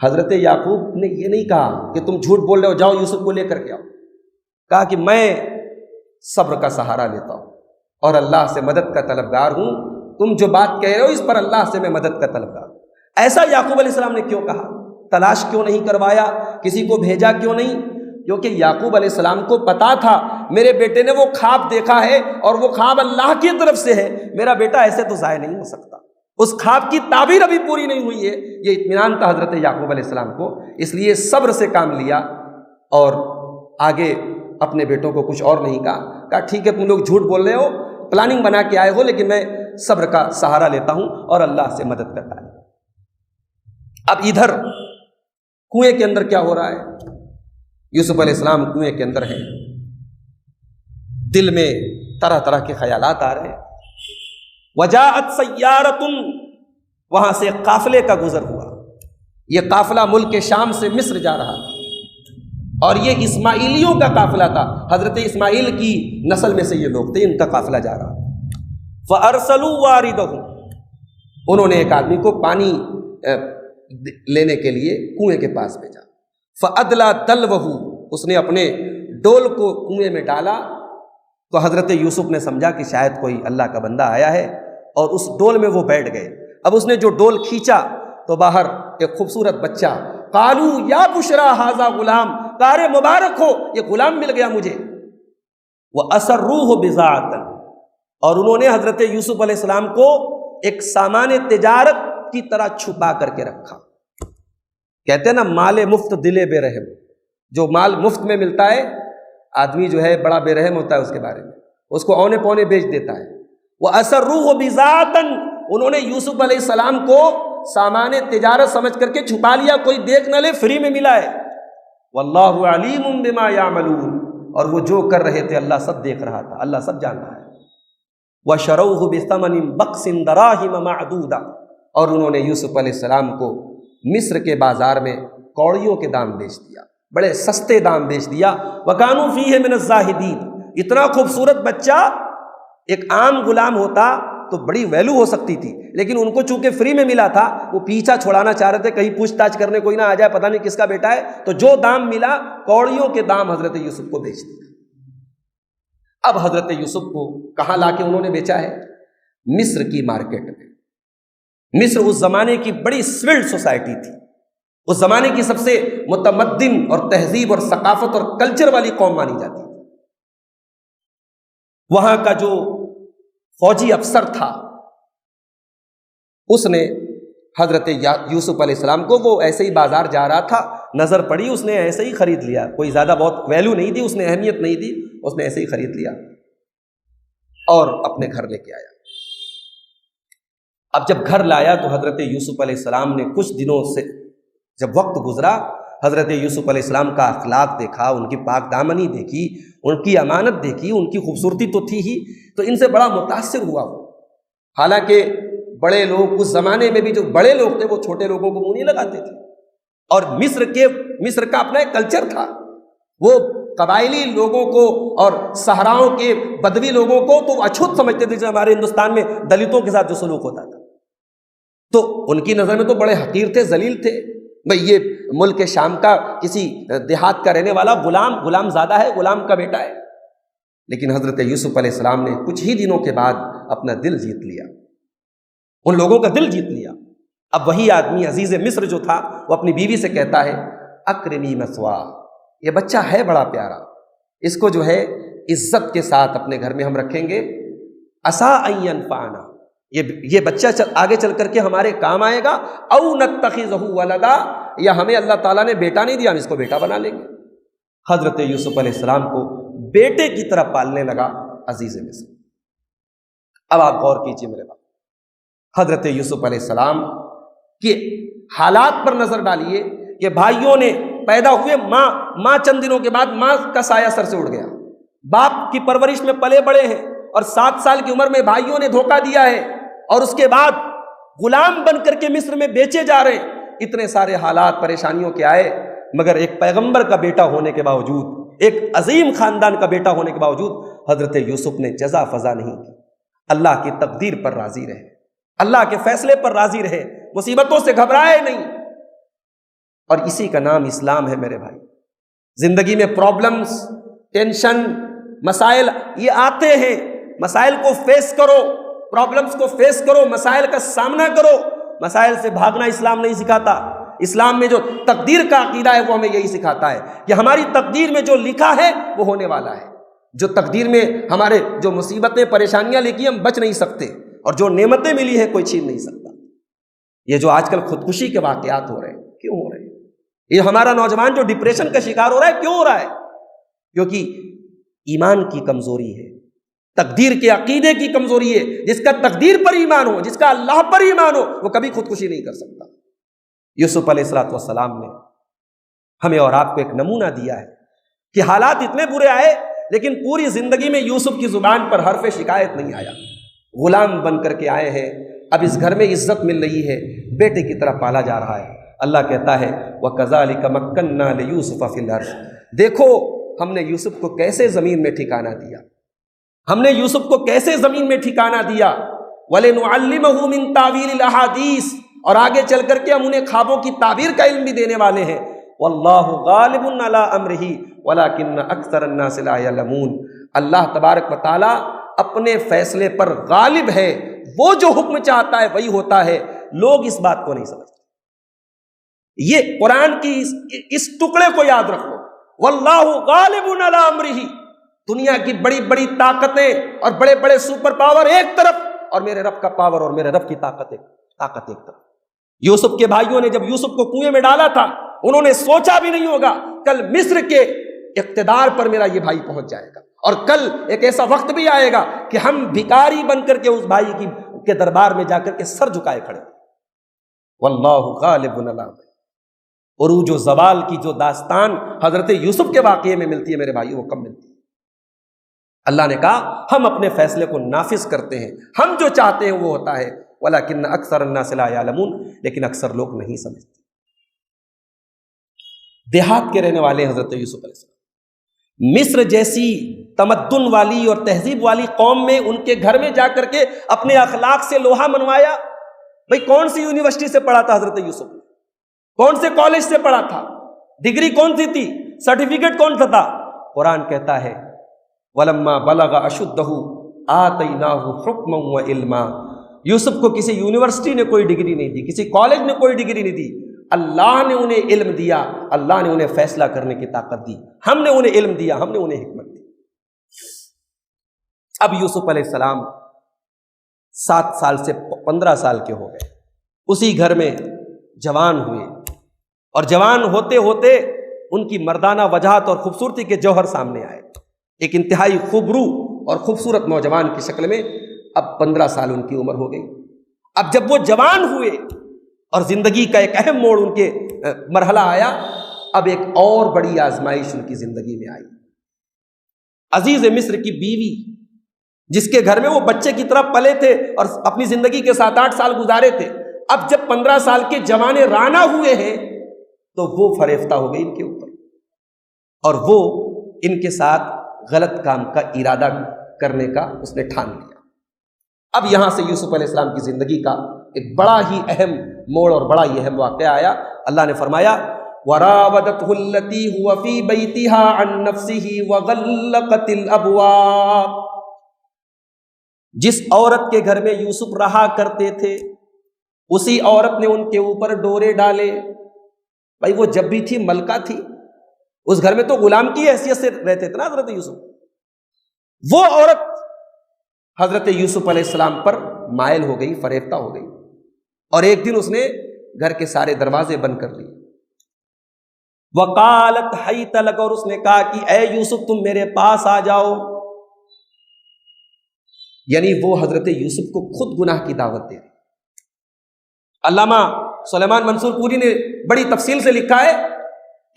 حضرت یعقوب نے یہ نہیں کہا کہ تم جھوٹ بول رہے ہو، جاؤ یوسف کو لے کر کے آؤ. کہا کہ میں صبر کا سہارا لیتا ہوں اور اللہ سے مدد کا طلبگار ہوں. تم جو بات کہہ رہے ہو اس پر اللہ سے میں مدد کا طلبگار ہوں. ایسا یعقوب علیہ السلام نے کیوں کہا؟ تلاش کیوں نہیں کروایا؟ کسی کو بھیجا کیوں نہیں؟ کیونکہ یعقوب علیہ السلام کو پتا تھا میرے بیٹے نے وہ خواب دیکھا ہے اور وہ خواب اللہ کی طرف سے ہے، میرا بیٹا ایسے تو ضائع نہیں ہو سکتا. اس خواب کی تعبیر ابھی پوری نہیں ہوئی ہے. یہ اطمینان تھا حضرت یعقوب علیہ السلام کو، اس لیے صبر سے کام لیا اور آگے اپنے بیٹوں کو کچھ اور نہیں کہا ٹھیک ہے تم لوگ جھوٹ بول رہے ہو، پلاننگ بنا کے آئے ہو، لیکن میں صبر کا سہارا لیتا ہوں اور اللہ سے مدد کرتا ہوں. اب ادھر کنویں کے اندر کیا ہو رہا ہے؟ یوسف علیہ السلام کنویں کے اندر ہیں، دل میں طرح طرح کے خیالات آ رہے ہیں. وجاءت سیارۃ، وہاں سے قافلے کا گزر ہوا. یہ قافلہ ملک شام سے مصر جا رہا تھا اور یہ اسماعیلیوں کا قافلہ تھا. حضرت اسماعیل کی نسل میں سے یہ لوگ تھے، ان کا قافلہ جا رہا تھا. فارسلوا واردہم، انہوں نے ایک آدمی کو پانی لینے کے لیے کنویں کے پاس بھیجا. فادلی دلوہ، اس نے اپنے ڈول کو کنویں میں ڈالا تو حضرت یوسف نے سمجھا کہ شاید کوئی اللہ کا بندہ آیا ہے اور اس ڈول میں وہ بیٹھ گئے. اب اس نے جو ڈول کھینچا تو باہر ایک خوبصورت بچہ، قالوا یا بشرا ھذا غلام، کارے مبارک ہو یہ غلام مل گیا مجھے. واسروہ بضاعۃ، اور انہوں نے حضرت یوسف علیہ السلام کو ایک سامان تجارت کی طرح چھپا کر کے رکھا. کہتے ہیں نا مال مفت دل بے رحم، جو مال مفت میں ملتا ہے آدمی جو ہے بڑا بے رحم ہوتا ہے اس کے بارے میں، اس کو اونے پونے بیچ دیتا ہے. واسروہ بضاعۃ، انہوں نے یوسف علیہ السلام کو سامان تجارت سمجھ کر کے چھپا لیا، کوئی دیکھ نہ لے، فری میں ملا ہے. واللہ علیم بما یعملون، اور وہ جو کر رہے تھے اللہ سب دیکھ رہا تھا، اللہ سب جان رہا ہے. وشروہ بثمن بخس دراہم معدودہ، اور انہوں نے یوسف علیہ السلام کو مصر کے بازار میں کوڑیوں کے دام بیچ دیا، بڑے سستے دام بیچ دیا. وَكَانُوا فِيهِ مِنَ الزَّاهِدِينَ، اتنا خوبصورت بچہ، ایک عام غلام ہوتا تو بڑی ویلو ہو سکتی تھی، لیکن ان کو چونکہ فری میں ملا تھا وہ پیچھا چھوڑانا چاہ رہے تھے کہیں پوچھ تاچھ کرنے کوئی نہ آ جائے، پتہ نہیں کس کا بیٹا ہے، تو جو دام ملا کوڑیوں کے دام حضرت یوسف کو بیچ دیا. اب حضرت یوسف کو کہاں لا کے انہوں نے بیچا ہے؟ مصر کی مارکیٹ میں. مصر اس زمانے کی بڑی سویلڈ سوسائٹی تھی، اس زمانے کی سب سے متمدن اور تہذیب اور ثقافت اور کلچر والی قوم مانی جاتی تھی. وہاں کا جو فوجی افسر تھا اس نے حضرت یوسف علیہ السلام کو، وہ ایسے ہی بازار جا رہا تھا، نظر پڑی، اس نے ایسے ہی خرید لیا، کوئی زیادہ بہت ویلیو نہیں دی، اس نے اہمیت نہیں دی، اس نے ایسے ہی خرید لیا اور اپنے گھر لے کے آیا. اب جب گھر لایا تو حضرت یوسف علیہ السلام نے کچھ دنوں سے جب وقت گزرا، حضرت یوسف علیہ السلام کا اخلاق دیکھا، ان کی پاک دامنی دیکھی، ان کی امانت دیکھی، ان کی خوبصورتی تو تھی ہی، تو ان سے بڑا متاثر ہوا وہ. حالانکہ بڑے لوگ اس زمانے میں بھی جو بڑے لوگ تھے وہ چھوٹے لوگوں کو منہ نہیں لگاتے تھے، اور مصر کا اپنا ایک کلچر تھا، وہ قبائلی لوگوں کو اور صحراؤں کے بدوی لوگوں کو تو اچھوت سمجھتے تھے، جو ہمارے ہندوستان میں دلتوں کے ساتھ جو سلوک ہوتا تھا، تو ان کی نظر میں تو بڑے حقیر تھے، ذلیل تھے. بھئی یہ ملک شام کا کسی دیہات کا رہنے والا غلام زادہ ہے، غلام کا بیٹا ہے. لیکن حضرت یوسف علیہ السلام نے کچھ ہی دنوں کے بعد اپنا دل جیت لیا، ان لوگوں کا دل جیت لیا. اب وہی آدمی عزیز مصر جو تھا وہ اپنی بیوی سے کہتا ہے اکرمی مثواہ، یہ بچہ ہے بڑا پیارا، اس کو جو ہے عزت کے ساتھ اپنے گھر میں ہم رکھیں گے. عسیٰ ان ینفعنا، یہ بچہ آگے چل کر کے ہمارے کام آئے گا. او نتخذہ ولدا، یا ہمیں اللہ تعالیٰ نے بیٹا نہیں دیا، ہم اس کو بیٹا بنا لیں گے. حضرت یوسف علیہ السلام کو بیٹے کی طرح پالنے لگا عزیز مصر. اب آپ غور کیجیے میرے بات، حضرت یوسف علیہ السلام کے حالات پر نظر ڈالیے کہ بھائیوں نے پیدا ہوئے، ماں چند دنوں کے بعد ماں کا سایہ سر سے اڑ گیا، باپ کی پرورش میں پلے بڑے ہیں، اور 7 سال کی عمر میں بھائیوں نے دھوکہ دیا ہے، اور اس کے بعد غلام بن کر کے مصر میں بیچے جا رہے ہیں. اتنے سارے حالات پریشانیوں کے آئے، مگر ایک پیغمبر کا بیٹا ہونے کے باوجود، ایک عظیم خاندان کا بیٹا ہونے کے باوجود حضرت یوسف نے جزا فضا نہیں کی، اللہ کی تقدیر پر راضی رہے، اللہ کے فیصلے پر راضی رہے، مصیبتوں سے گھبرائے نہیں۔ اور اسی کا نام اسلام ہے میرے بھائی۔ زندگی میں پرابلمز، ٹینشن، مسائل یہ آتے ہیں، مسائل کو فیس کرو، پرابلمز کو فیس کرو، مسائل کا سامنا کرو۔ مسائل سے بھاگنا اسلام نہیں سکھاتا۔ اسلام میں جو تقدیر کا عقیدہ ہے وہ ہمیں یہی سکھاتا ہے کہ ہماری تقدیر میں جو لکھا ہے وہ ہونے والا ہے۔ جو تقدیر میں ہمارے جو مصیبتیں، پریشانیاں لکھی ہم بچ نہیں سکتے، اور جو نعمتیں ملی ہیں کوئی چھین نہیں سکتا۔ یہ جو آج کل خودکشی کے واقعات ہو رہے ہیں، کیوں ہو رہے ہیں؟ یہ ہمارا نوجوان جو ڈپریشن کا شکار ہو رہا ہے، کیوں ہو رہا ہے؟ کیونکہ ایمان کی کمزوری ہے، تقدیر کے عقیدے کی کمزوری ہے۔ جس کا تقدیر پر ایمان ہو، جس کا اللہ پر ایمان ہو، وہ کبھی خودکشی نہیں کر سکتا۔ یوسف علیہ السلام نے ہمیں اور آپ کو ایک نمونہ دیا ہے کہ حالات اتنے برے آئے، لیکن پوری زندگی میں یوسف کی زبان پر حرف شکایت نہیں آیا۔ غلام بن کر کے آئے ہیں، اب اس گھر میں عزت مل رہی ہے، بیٹے کی طرح پالا جا رہا ہے۔ اللہ کہتا ہے وَكَذَلِكَ مَكَّنَّا لِيُوسُفَ فِي الْأَرْضِ، دیکھو ہم نے یوسف کو کیسے زمین میں ٹھکانہ دیا، ہم نے یوسف کو کیسے زمین میں ٹھکانہ دیا۔ وَلِنُعَلِّمَهُ مِن تَأْوِيلِ الْأَحَادِيثِ، اور آگے چل کر کے ہم انہیں خوابوں کی تعبیر کا علم بھی دینے والے ہیں۔ وَاللَّهُ غَالِبٌ عَلَىٰ أَمْرِهِ وَلَٰكِنَّ أَكْثَرَ النَّاسِ لَا يَعْلَمُونَ، اللہ تبارک و تعالیٰ اپنے فیصلے پر غالب ہے، وہ جو حکم چاہتا ہے وہی ہوتا ہے، لوگ اس بات کو نہیں سمجھتے۔ یہ قرآن کی اس ٹکڑے کو یاد رکھو، وَاللَّهُ غَالِبٌ عَلَىٰ أَمْرِهِ، دنیا کی بڑی بڑی طاقتیں اور بڑے بڑے سپر پاور ایک طرف، اور میرے رب کا پاور اور میرے رب کی طاقت ایک طرف۔ یوسف کے بھائیوں نے جب یوسف کو کنویں میں ڈالا تھا، انہوں نے سوچا بھی نہیں ہوگا کل مصر کے اقتدار پر میرا یہ بھائی پہنچ جائے گا، اور کل ایک ایسا وقت بھی آئے گا کہ ہم بھکاری بن کر کے اس بھائی کے دربار میں جا کر کے سر جھکائے کھڑے۔ واللہ غالب علی امرہ، عروج و زوال کی جو داستان حضرت یوسف کے واقعے میں ملتی ہے میرے بھائی، وہ کم ملتی ہے۔ اللہ نے کہا ہم اپنے فیصلے کو نافذ کرتے ہیں، ہم جو چاہتے ہیں وہ ہوتا ہے، وَلَٰكِنَّ أَكْثَرَ النَّاسِ لَا يَعْلَمُونَ، لیکن اکثر لوگ نہیں سمجھتے۔ دیہات کے رہنے والے حضرت یوسف علیہ السلام، مصر جیسی تمدن والی اور تہذیب والی قوم میں ان کے گھر میں جا کر کے اپنے اخلاق سے لوہا منوایا۔ بھئی کون سی یونیورسٹی سے پڑھا تھا حضرت یوسف؟ کون سے کالج سے پڑھا تھا؟ ڈگری کون سی تھی؟ سرٹیفکیٹ کون سا تھا؟ قرآن کہتا ہے وَلَمَّا بَلَغَ أَشُدَّهُ آتَيْنَاهُ حُكْمًا وَعِلْمًا، یوسف کو کسی یونیورسٹی نے کوئی ڈگری نہیں دی، کسی کالج نے کوئی ڈگری نہیں دی، اللہ نے انہیں علم دیا، اللہ نے انہیں فیصلہ کرنے کی طاقت دی، ہم نے انہیں علم دیا، ہم نے انہیں حکمت دی۔ اب یوسف علیہ السلام 7 سال سے 15 سال کے ہو گئے، اسی گھر میں جوان ہوئے، اور جوان ہوتے ہوتے ان کی مردانہ وجاہت اور خوبصورتی کے جوہر سامنے آئے، ایک انتہائی خوبرو اور خوبصورت نوجوان کی شکل میں۔ اب 15 سال ان کی عمر ہو گئی۔ اب جب وہ جوان ہوئے اور زندگی کا ایک اہم موڑ ان کے مرحلہ آیا، اب ایک اور بڑی آزمائش ان کی زندگی میں آئی۔ عزیز مصر کی بیوی، جس کے گھر میں وہ بچے کی طرح پلے تھے اور اپنی زندگی کے 7-8 سال گزارے تھے، اب جب 15 سال کے جوان رانا ہوئے ہیں تو وہ فریفتہ ہو گئی ان کے اوپر، اور وہ ان کے ساتھ غلط کام کا ارادہ کرنے کا اس نے ٹھان لیا۔ اب یہاں سے یوسف علیہ السلام کی زندگی کا ایک بڑا ہی اہم موڑ اور بڑا ہی اہم واقعہ آیا۔ اللہ نے فرمایا وَرَاوَدَتْهُ الَّتِي هُوَ فِي بَيْتِهَا عَن نَّفْسِهِ وَغَلَّقَتِ الْأَبْوَابَ، جس عورت کے گھر میں یوسف رہا کرتے تھے اسی عورت نے ان کے اوپر ڈورے ڈالے۔ بھائی وہ جب بھی تھی ملکہ تھی، اس گھر میں تو غلام کی حیثیت سے رہتے تھے نا حضرت یوسف۔ وہ عورت حضرت یوسف علیہ السلام پر مائل ہو گئی، فریفتہ ہو گئی، اور ایک دن اس نے گھر کے سارے دروازے بند کر لیے۔ وقالت حیت لک، اور اس نے کہا کہ اے یوسف تم میرے پاس آ جاؤ، یعنی وہ حضرت یوسف کو خود گناہ کی دعوت دے رہی۔ علامہ سلیمان منصور پوری نے بڑی تفصیل سے لکھا ہے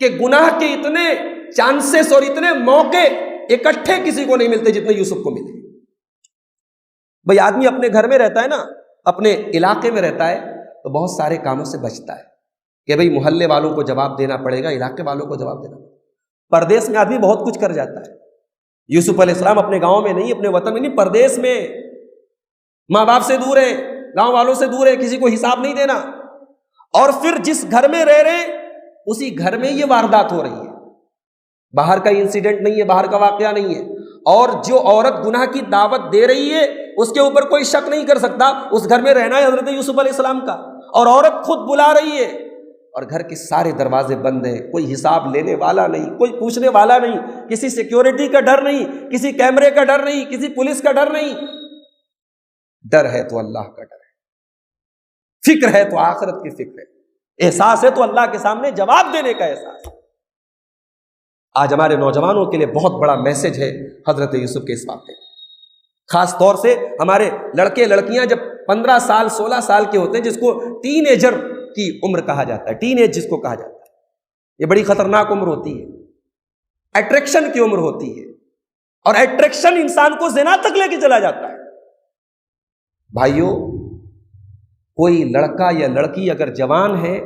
کہ گناہ کے اتنے چانسز اور اتنے موقع اکٹھے کسی کو نہیں ملتے جتنے یوسف کو ملے۔ بھئی آدمی اپنے گھر میں رہتا ہے نا، اپنے علاقے میں رہتا ہے تو بہت سارے کاموں سے بچتا ہے، کہ بھئی محلے والوں کو جواب دینا پڑے گا، علاقے والوں کو جواب دینا پڑے گا۔ پردیس میں آدمی بہت کچھ کر جاتا ہے۔ یوسف علیہ السلام اپنے گاؤں میں نہیں، اپنے وطن میں نہیں، پردیس میں ماں باپ سے دور ہے، گاؤں والوں سے دور ہے، کسی کو حساب نہیں دینا، اور پھر جس گھر میں رہ رہے اسی گھر میں یہ واردات ہو رہی ہے، باہر کا انسیڈنٹ نہیں ہے، باہر کا واقعہ نہیں ہے، اور جو عورت گناہ کی دعوت دے رہی ہے اس کے اوپر کوئی شک نہیں کر سکتا، اس گھر میں رہنا ہے حضرت یوسف علیہ السلام کا، اور عورت خود بلا رہی ہے، اور گھر کے سارے دروازے بند ہیں، کوئی حساب لینے والا نہیں، کوئی پوچھنے والا نہیں، کسی سیکیورٹی کا ڈر نہیں، کسی کیمرے کا ڈر نہیں، کسی پولیس کا ڈر نہیں۔ ڈر ہے تو اللہ کا ڈر ہے، فکر ہے تو آخرت کی فکر ہے، احساس ہے تو اللہ کے سامنے جواب دینے کا احساس ہے۔ آج ہمارے نوجوانوں کے لیے بہت بڑا میسج ہے حضرت یوسف کے اس واقعے، خاص طور سے ہمارے لڑکے لڑکیاں جب 15 سال 16 سال کے ہوتے ہیں، جس کو ٹین ایجر کی عمر کہا جاتا ہے، ٹین ایج جس کو کہا جاتا ہے، یہ بڑی خطرناک عمر ہوتی ہے، اٹریکشن کی عمر ہوتی ہے، اور اٹریکشن انسان کو زنا تک لے کے چلا جاتا ہے۔ بھائیو، کوئی لڑکا یا لڑکی اگر جوان ہے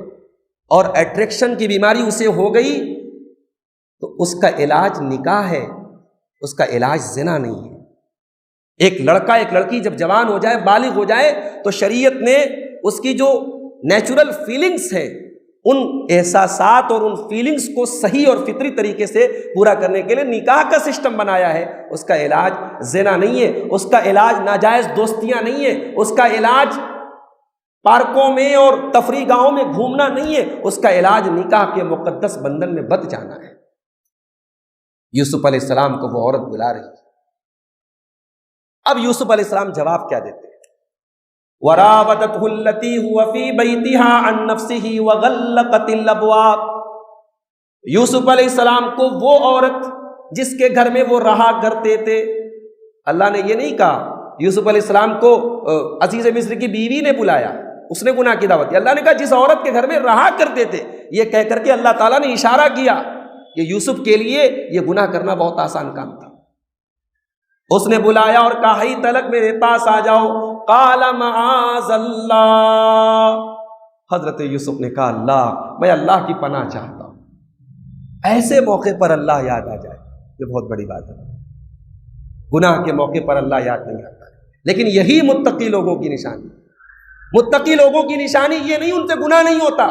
اور اٹریکشن کی بیماری اسے ہو گئی تو اس کا علاج نکاح ہے، اس کا علاج زنا نہیں ہے۔ ایک لڑکا ایک لڑکی جب جوان ہو جائے، بالغ ہو جائے، تو شریعت نے اس کی جو نیچرل فیلنگز ہیں، ان احساسات اور ان فیلنگز کو صحیح اور فطری طریقے سے پورا کرنے کے لیے نکاح کا سسٹم بنایا ہے۔ اس کا علاج زنا نہیں ہے، اس کا علاج ناجائز دوستیاں نہیں ہے، اس کا علاج پارکوں میں اور تفریح گاہوں میں گھومنا نہیں ہے، اس کا علاج نکاح کے مقدس بندھن میں بندھ جانا ہے۔ یوسف علیہ السلام کو وہ عورت بلا رہی ہے، اب یوسف علیہ السلام جواب کیا دیتے ہیں؟ وَرَاوَدَتْهُ الَّتِي هُوَ فِي بَيْتِهَا عَن نَفْسِهِ وَغَلَّقَتِ الْأَبْوَابَ، یوسف علیہ السلام کو وہ عورت جس کے گھر میں وہ رہا کرتے تھے، اللہ نے یہ نہیں کہا یوسف علیہ السلام کو عزیز مصر کی بیوی نے بلایا، اس نے گناہ کی دعوت دی، اللہ نے کہا جس عورت کے گھر میں رہا کرتے تھے، یہ کہہ کر کے اللہ تعالیٰ نے اشارہ کیا کہ یوسف کے لیے یہ گناہ کرنا بہت آسان کام تھا۔ اس نے بلایا اور کہا ہی تلک میرے پاس آ جاؤ، قال معاذ اللہ، حضرت یوسف نے کہا اللہ، میں اللہ کی پناہ چاہتا ہوں۔ ایسے موقع پر اللہ یاد آ جائے، یہ بہت بڑی بات ہے۔ گناہ کے موقع پر اللہ یاد نہیں آتا، لیکن یہی متقی لوگوں کی نشانی، متقی لوگوں کی نشانی یہ نہیں ان سے گناہ نہیں ہوتا،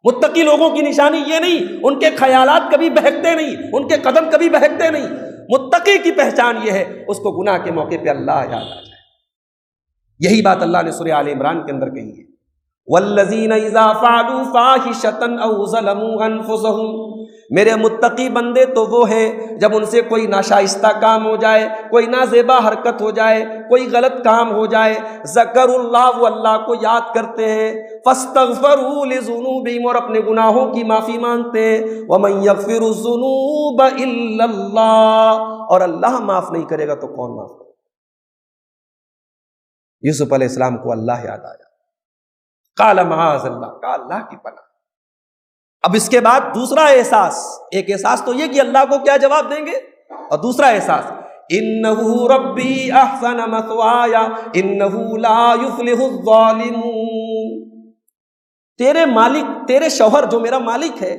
متقی لوگوں کی نشانی یہ نہیں ان کے خیالات کبھی بہکتے نہیں، ان کے قدم کبھی بہکتے نہیں، متقی کی پہچان یہ ہے اس کو گناہ کے موقع پہ اللہ یاد آ جائے۔ یہی بات اللہ نے سورہ آل عمران کے اندر کہی ہے، والذین اذا فعلوا فاحشۃ او ظلموا انفسهم، میرے متقی بندے تو وہ ہیں جب ان سے کوئی ناشائستہ کام ہو جائے، کوئی نازیبا حرکت ہو جائے، کوئی غلط کام ہو جائے، ذکر اللہ، وہ اللہ کو یاد کرتے ہیں، فاستغفروا لذنوبہم، اور اپنے گناہوں کی معافی مانگتے ہیں، ومن یغفر الذنوب الا اللہ، اور اللہ معاف نہیں کرے گا تو کون معاف کرے گا؟ یوسف علیہ السلام کو اللہ یاد آیا، قال معاذ اللہ، کہا اللہ کی پناہ۔ اب اس کے بعد دوسرا احساس، ایک احساس تو یہ کہ اللہ کو کیا جواب دیں گے، اور دوسرا احساس انہ ربی احسن مثوایا انہ لا یفلح الظالمون، تیرے مالک، تیرے شوہر جو میرا مالک ہے،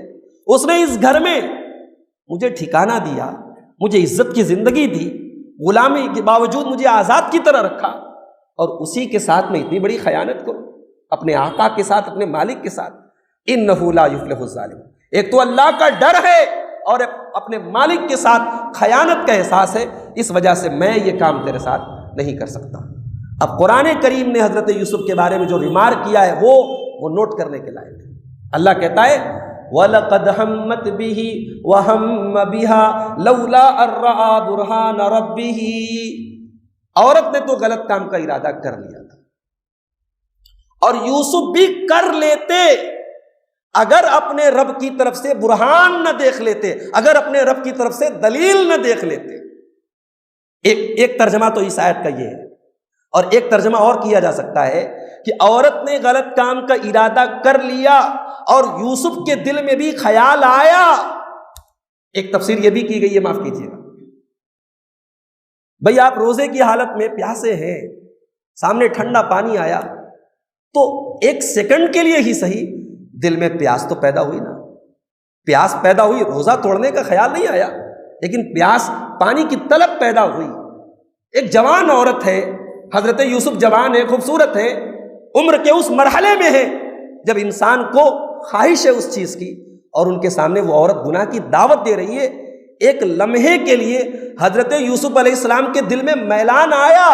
اس نے اس گھر میں مجھے ٹھکانہ دیا، مجھے عزت کی زندگی دی، غلامی کے باوجود مجھے آزاد کی طرح رکھا، اور اسی کے ساتھ میں اتنی بڑی خیانت کروں اپنے آقا کے ساتھ، اپنے مالک کے ساتھ۔ انہ لا یفلح الظالمون، ایک تو اللہ کا ڈر ہے اور اپنے مالک کے ساتھ خیانت کا احساس ہے، اس وجہ سے میں یہ کام تیرے ساتھ نہیں کر سکتا۔ اب قرآن کریم نے حضرت یوسف کے بارے میں جو ریمارک کیا ہے وہ نوٹ کرنے کے لائق ہے۔ اللہ کہتا ہے وَلَقَدْ هَمَّتْ بِهِ وَهَمَّ بِهَا لَوْلَا أَن رَّأَىٰ بُرْهَانَ رَبِّهِ، عورت نے تو غلط کام کا ارادہ کر لیا تھا، اور یوسف بھی کر لیتے اگر اپنے رب کی طرف سے برہان نہ دیکھ لیتے، اگر اپنے رب کی طرف سے دلیل نہ دیکھ لیتے۔ ایک ترجمہ تو اس آیت کا یہ ہے، اور ایک ترجمہ اور کیا جا سکتا ہے کہ عورت نے غلط کام کا ارادہ کر لیا اور یوسف کے دل میں بھی خیال آیا۔ ایک تفسیر یہ بھی کی گئی ہے، معاف کیجیے گا بھئی، آپ روزے کی حالت میں پیاسے ہیں، سامنے ٹھنڈا پانی آیا تو ایک سیکنڈ کے لیے ہی صحیح دل میں پیاس تو پیدا ہوئی نا، پیاس پیدا ہوئی، روزہ توڑنے کا خیال نہیں آیا، لیکن پیاس، پانی کی طلب پیدا ہوئی۔ ایک جوان عورت ہے، حضرت یوسف جوان ہے، خوبصورت ہے، عمر کے اس مرحلے میں ہے جب انسان کو خواہش ہے اس چیز کی، اور ان کے سامنے وہ عورت گناہ کی دعوت دے رہی ہے۔ ایک لمحے کے لیے حضرت یوسف علیہ السلام کے دل میں میلان آیا،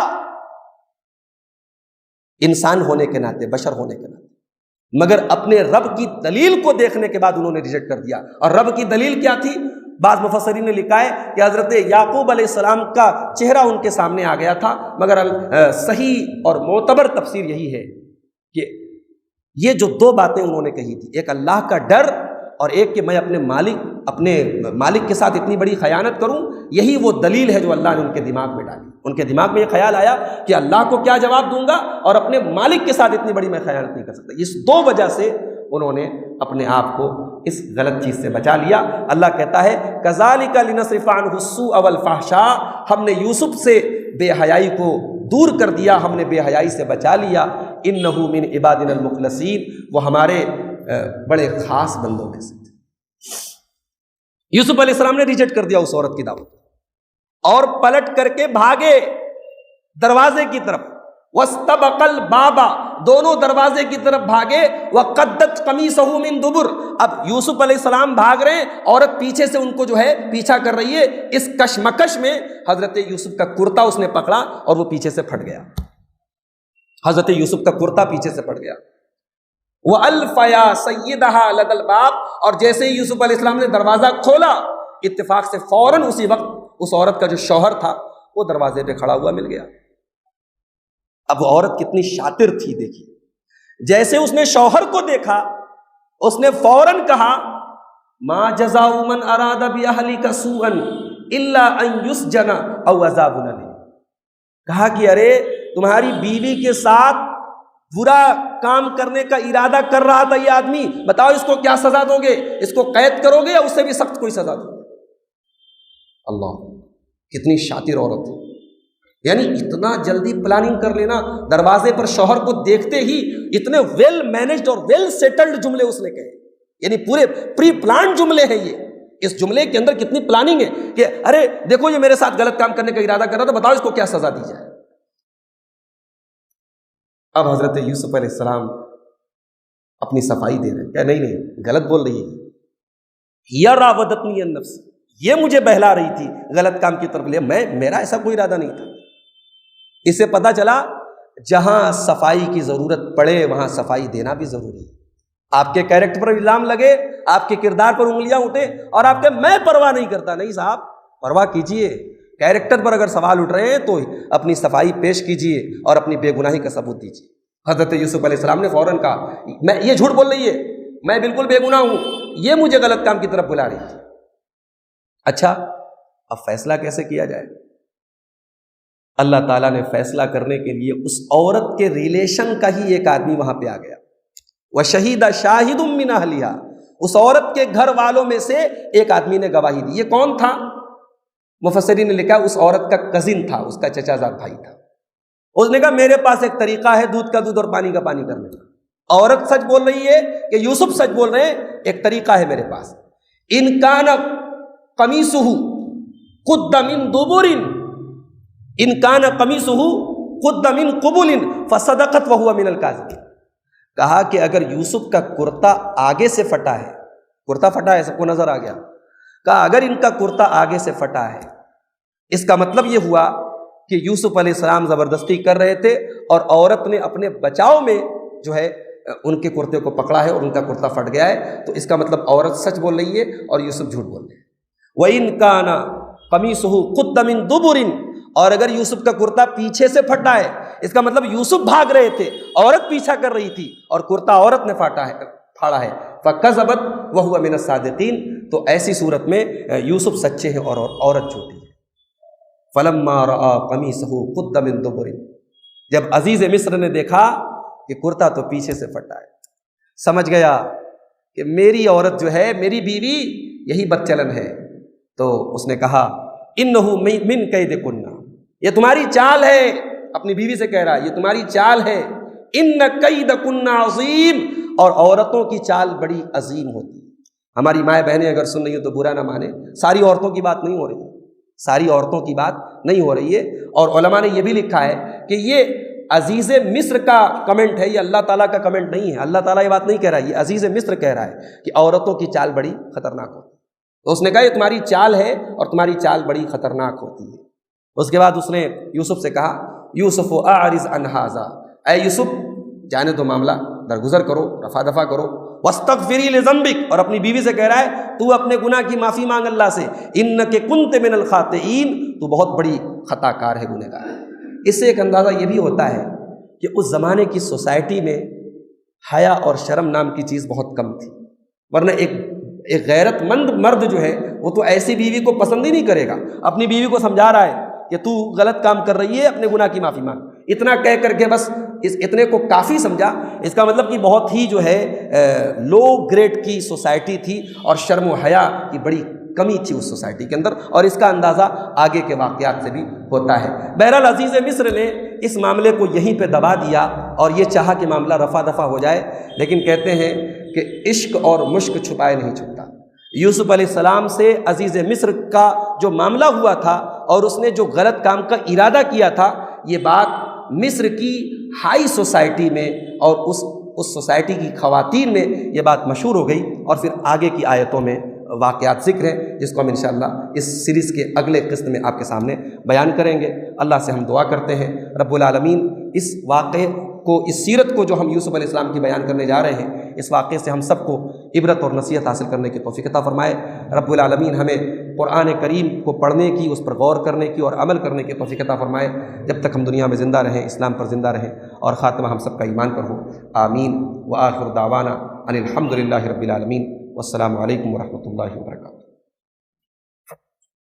انسان ہونے کے ناطے، بشر ہونے کے ناطے، مگر اپنے رب کی دلیل کو دیکھنے کے بعد انہوں نے ریجیکٹ کر دیا۔ اور رب کی دلیل کیا تھی؟ بعض مفسرین نے لکھا ہے کہ حضرت یعقوب علیہ السلام کا چہرہ ان کے سامنے آ گیا تھا، مگر صحیح اور معتبر تفسیر یہی ہے کہ یہ جو دو باتیں انہوں نے کہی تھی، ایک اللہ کا ڈر اور ایک کہ میں اپنے مالک کے ساتھ اتنی بڑی خیانت کروں، یہی وہ دلیل ہے جو اللہ نے ان کے دماغ میں ڈالی۔ ان کے دماغ میں یہ خیال آیا کہ اللہ کو کیا جواب دوں گا اور اپنے مالک کے ساتھ اتنی بڑی میں خیانت نہیں کر سکتا۔ اس دو وجہ سے انہوں نے اپنے آپ کو اس غلط چیز سے بچا لیا۔ اللہ کہتا ہے کذالک لنصرف عنہ السوء والفحشاء، ہم نے یوسف سے بے حیائی کو دور کر دیا، ہم نے بے حیائی سے بچا لیا۔ انہ من عبادنا المخلصین، وہ ہمارے بڑے خاص بندوں میں سے تھے۔ یوسف علیہ السلام نے ریجیکٹ کر دیا اس عورت کی دعوت اور پلٹ کر کے بھاگے دروازے کی طرف، واستبق الباب، دونوں دروازے کی طرف بھاگے، وقدت قمیصہ من دبر، اب یوسف علیہ السلام بھاگ رہے ہیں، عورت پیچھے سے ان کو جو ہے پیچھا کر رہی ہے۔ اس کشمکش میں حضرت یوسف کا کرتا اس نے پکڑا اور وہ پیچھے سے پھٹ گیا، حضرت یوسف کا کرتا پیچھے سے پھٹ گیا۔ وَأَلْفَيَا سَيِّدَهَا لَدَى الْبَابِ، اور جیسے ہی یوسف علیہ السلام نے دروازہ کھولا، اتفاق سے فوراً اسی وقت اس عورت کا جو شوہر تھا وہ دروازے پہ کھڑا ہوا مل گیا۔ اب وہ عورت کتنی شاطر تھی دیکھیے، جیسے اس نے شوہر کو دیکھا اس نے فوراً کہا مَا جَزَاءُ مَنْ أَرَادَ بِأَهْلِكَ سُوءًا إِلَّا أَنْ يُسْجَنَ أَوْ عَذَابٌ أَلِيمٌ، کہا کہ ارے تمہاری بیوی کے ساتھ برا کام کرنے کا ارادہ کر رہا تھا یہ آدمی، بتاؤ اس کو کیا سزا دو گے؟ اس کو قید کرو گے یا اس سے بھی سخت کوئی سزا دو گے؟ اللہ، کتنی شاطر عورت ہے، یعنی اتنا جلدی پلاننگ کر لینا۔ دروازے پر شوہر کو دیکھتے ہی اتنے ویل مینجڈ اور ویل سیٹلڈ جملے اس نے کہے، یعنی پورے پری پلان جملے ہیں یہ۔ اس جملے کے اندر کتنی پلاننگ ہے کہ ارے دیکھو یہ میرے ساتھ غلط کام کرنے کا ارادہ کر رہا تھا، بتاؤ اس کو کیا سزا دی جائے۔ اب حضرت یوسف علیہ السلام اپنی صفائی دے رہے ہیں کہ نہیں غلط بول رہی ہے، یا راودتنی عن نفسی، یہ مجھے بہلا رہی تھی غلط کام کی طرف لے، میرا ایسا کوئی ارادہ نہیں تھا۔ اس سے پتہ چلا جہاں صفائی کی ضرورت پڑے وہاں صفائی دینا بھی ضروری ہے۔ آپ کے کیریکٹر پر الزام لگے، آپ کے کردار پر انگلیاں اٹھے اور آپ کے میں پرواہ نہیں کرتا، نہیں صاحب پرواہ کیجئے۔ کیریکٹر پر اگر سوال اٹھ رہے ہیں تو اپنی صفائی پیش کیجئے اور اپنی بے گناہی کا ثبوت دیجئے۔ حضرت یوسف علیہ السلام نے فوراً کہا میں یہ جھوٹ بول رہی ہے، میں بالکل بے گناہ ہوں، یہ مجھے غلط کام کی طرف بلا رہی تھی۔ اچھا اب فیصلہ کیسے کیا جائے؟ اللہ تعالیٰ نے فیصلہ کرنے کے لیے اس عورت کے ریلیشن کا ہی ایک آدمی وہاں پہ آ گیا۔ وَشَهِدَ شَاهِدٌ مِّنْ أَهْلِهَا، اس عورت کے گھر والوں میں سے ایک آدمی نے گواہی دی۔ یہ کون تھا؟ مفسرین نے لکھا اس عورت کا کزن تھا، اس کا چچا زاد بھائی تھا۔ اس نے کہا میرے پاس ایک طریقہ ہے دودھ کا دودھ اور پانی کا پانی کرنے کا۔ عورت سچ بول رہی ہے کہ یوسف سچ بول رہے ہیں، ایک طریقہ ہے میرے پاس۔ ان کان قمیصہ قد من دبر ان کان قمیصہ قد من قبل فصدقت وهو من الکاذبین، کہا کہ اگر یوسف کا کرتا آگے سے پھٹا ہے، کرتا پھٹا ہے سب کو نظر آ گیا، کہا اگر ان کا کرتا آگے سے پھٹا ہے، اس کا مطلب یہ ہوا کہ یوسف علیہ السلام زبردستی کر رہے تھے اور عورت نے اپنے بچاؤ میں جو ہے ان کے کرتے کو پکڑا ہے اور ان کا کرتا پھٹ گیا ہے، تو اس کا مطلب عورت سچ بول رہی ہے اور یوسف جھوٹ بول رہے ہیں۔ وَإِن كَانَ قَمِيصُهُ قُدَّ مِن دُبُرٍ، اور اگر یوسف کا کرتا پیچھے سے پھٹا ہے، اس کا مطلب یوسف بھاگ رہے تھے، عورت پیچھا کر رہی تھی اور کرتا عورت نے پھاڑا ہے۔ فَكَذَبَتْ وَهُوَ مِنَ الصَّادِقِينَ، تو ایسی صورت میں یوسف سچے ہیں اور عورت جھوٹی ہے۔ فَلَمَّا رَأَىٰ قَمِيصَهُ قُدَّ مِن دُبُرٍ، جب عزیز مصر نے دیکھا کہ کرتا تو پیچھے سے پھٹا ہے، سمجھ گیا کہ میری عورت جو ہے، میری بیوی یہی بد چلن ہے، تو اس نے کہا اِنَّهُ مِن كَيْدِكُنَّ، یہ تمہاری چال ہے، اپنی بیوی سے کہہ رہا ہے یہ تمہاری چال ہے، اِنَّ كَيْدَكُنَّ عَظِيمٌ، اور عورتوں کی چال بڑی عظیم ہوتی ہے۔ ہماری مائیں بہنیں اگر سن رہی ہوں تو برا نہ مانیں، ساری عورتوں کی بات نہیں ہو رہی ہے، ساری عورتوں کی بات نہیں ہو رہی ہے۔ اور علماء نے یہ بھی لکھا ہے کہ یہ عزیز مصر کا کمنٹ ہے، یہ اللہ تعالیٰ کا کمنٹ نہیں ہے۔ اللہ تعالیٰ یہ بات نہیں کہہ رہا ہے، یہ عزیز مصر کہہ رہا ہے کہ عورتوں کی چال بڑی خطرناک ہوتی ہے۔ تو اس نے کہا یہ تمہاری چال ہے اور تمہاری چال بڑی خطرناک ہوتی ہے۔ اس کے بعد اس نے یوسف سے کہا یوسف اعرض عن ھذا، اے یوسف جانے دو معاملہ، درگزر کرو، رفع دفع کرو، واستغفری لذنبک، اور اپنی بیوی سے کہہ رہا ہے تو اپنے گناہ کی معافی مانگ اللہ سے، انک کنت من الخاطئین، تو بہت بڑی خطا کار ہے، گنہگار ہے۔ اس سے ایک اندازہ یہ بھی ہوتا ہے کہ اس زمانے کی سوسائٹی میں حیا اور شرم نام کی چیز بہت کم تھی، ورنہ ایک غیرت مند مرد جو ہے وہ تو ایسی بیوی کو پسند ہی نہیں کرے گا۔ اپنی بیوی کو سمجھا رہا ہے کہ تو غلط کام کر رہی ہے، اپنے گناہ کی معافی مانگ، اتنا کہہ کر کے بس اس اتنے کو کافی سمجھا۔ اس کا مطلب کہ بہت ہی جو ہے لو گریڈ کی سوسائٹی تھی اور شرم و حیا کی بڑی کمی تھی اس سوسائٹی کے اندر، اور اس کا اندازہ آگے کے واقعات سے بھی ہوتا ہے۔ بہرحال عزیز مصر نے اس معاملے کو یہیں پہ دبا دیا اور یہ چاہا کہ معاملہ رفع دفع ہو جائے، لیکن کہتے ہیں کہ عشق اور مشک چھپائے نہیں چھپتا۔ یوسف علیہ السلام سے عزیز مصر کا جو معاملہ ہوا تھا اور اس نے جو غلط کام کا ارادہ کیا تھا، یہ بات مصر کی ہائی سوسائٹی میں اور اس سوسائٹی کی خواتین میں یہ بات مشہور ہو گئی، اور پھر آگے کی آیتوں میں واقعات ذکر ہیں جس کو ہم انشاءاللہ اس سیریز کے اگلے قسط میں آپ کے سامنے بیان کریں گے۔ اللہ سے ہم دعا کرتے ہیں رب العالمین اس واقعے کو، اس سیرت کو جو ہم یوسف علیہ السلام کی بیان کرنے جا رہے ہیں، اس واقعے سے ہم سب کو عبرت اور نصیحت حاصل کرنے کی توفیق عطا فرمائے۔ رب العالمین ہمیں قرآن کریم کو پڑھنے کی، اس پر غور کرنے کی اور عمل کرنے کی توفیق عطا فرمائے جب تک ہم دنیا میں زندہ رہیں، اسلام پر زندہ رہیں، اور خاتمہ ہم سب کا ایمان پر ہو۔ آمین۔ وآخر دعوانا ان الحمد للہ رب العالمین، والسلام علیکم ورحمۃ اللہ وبرکاتہ۔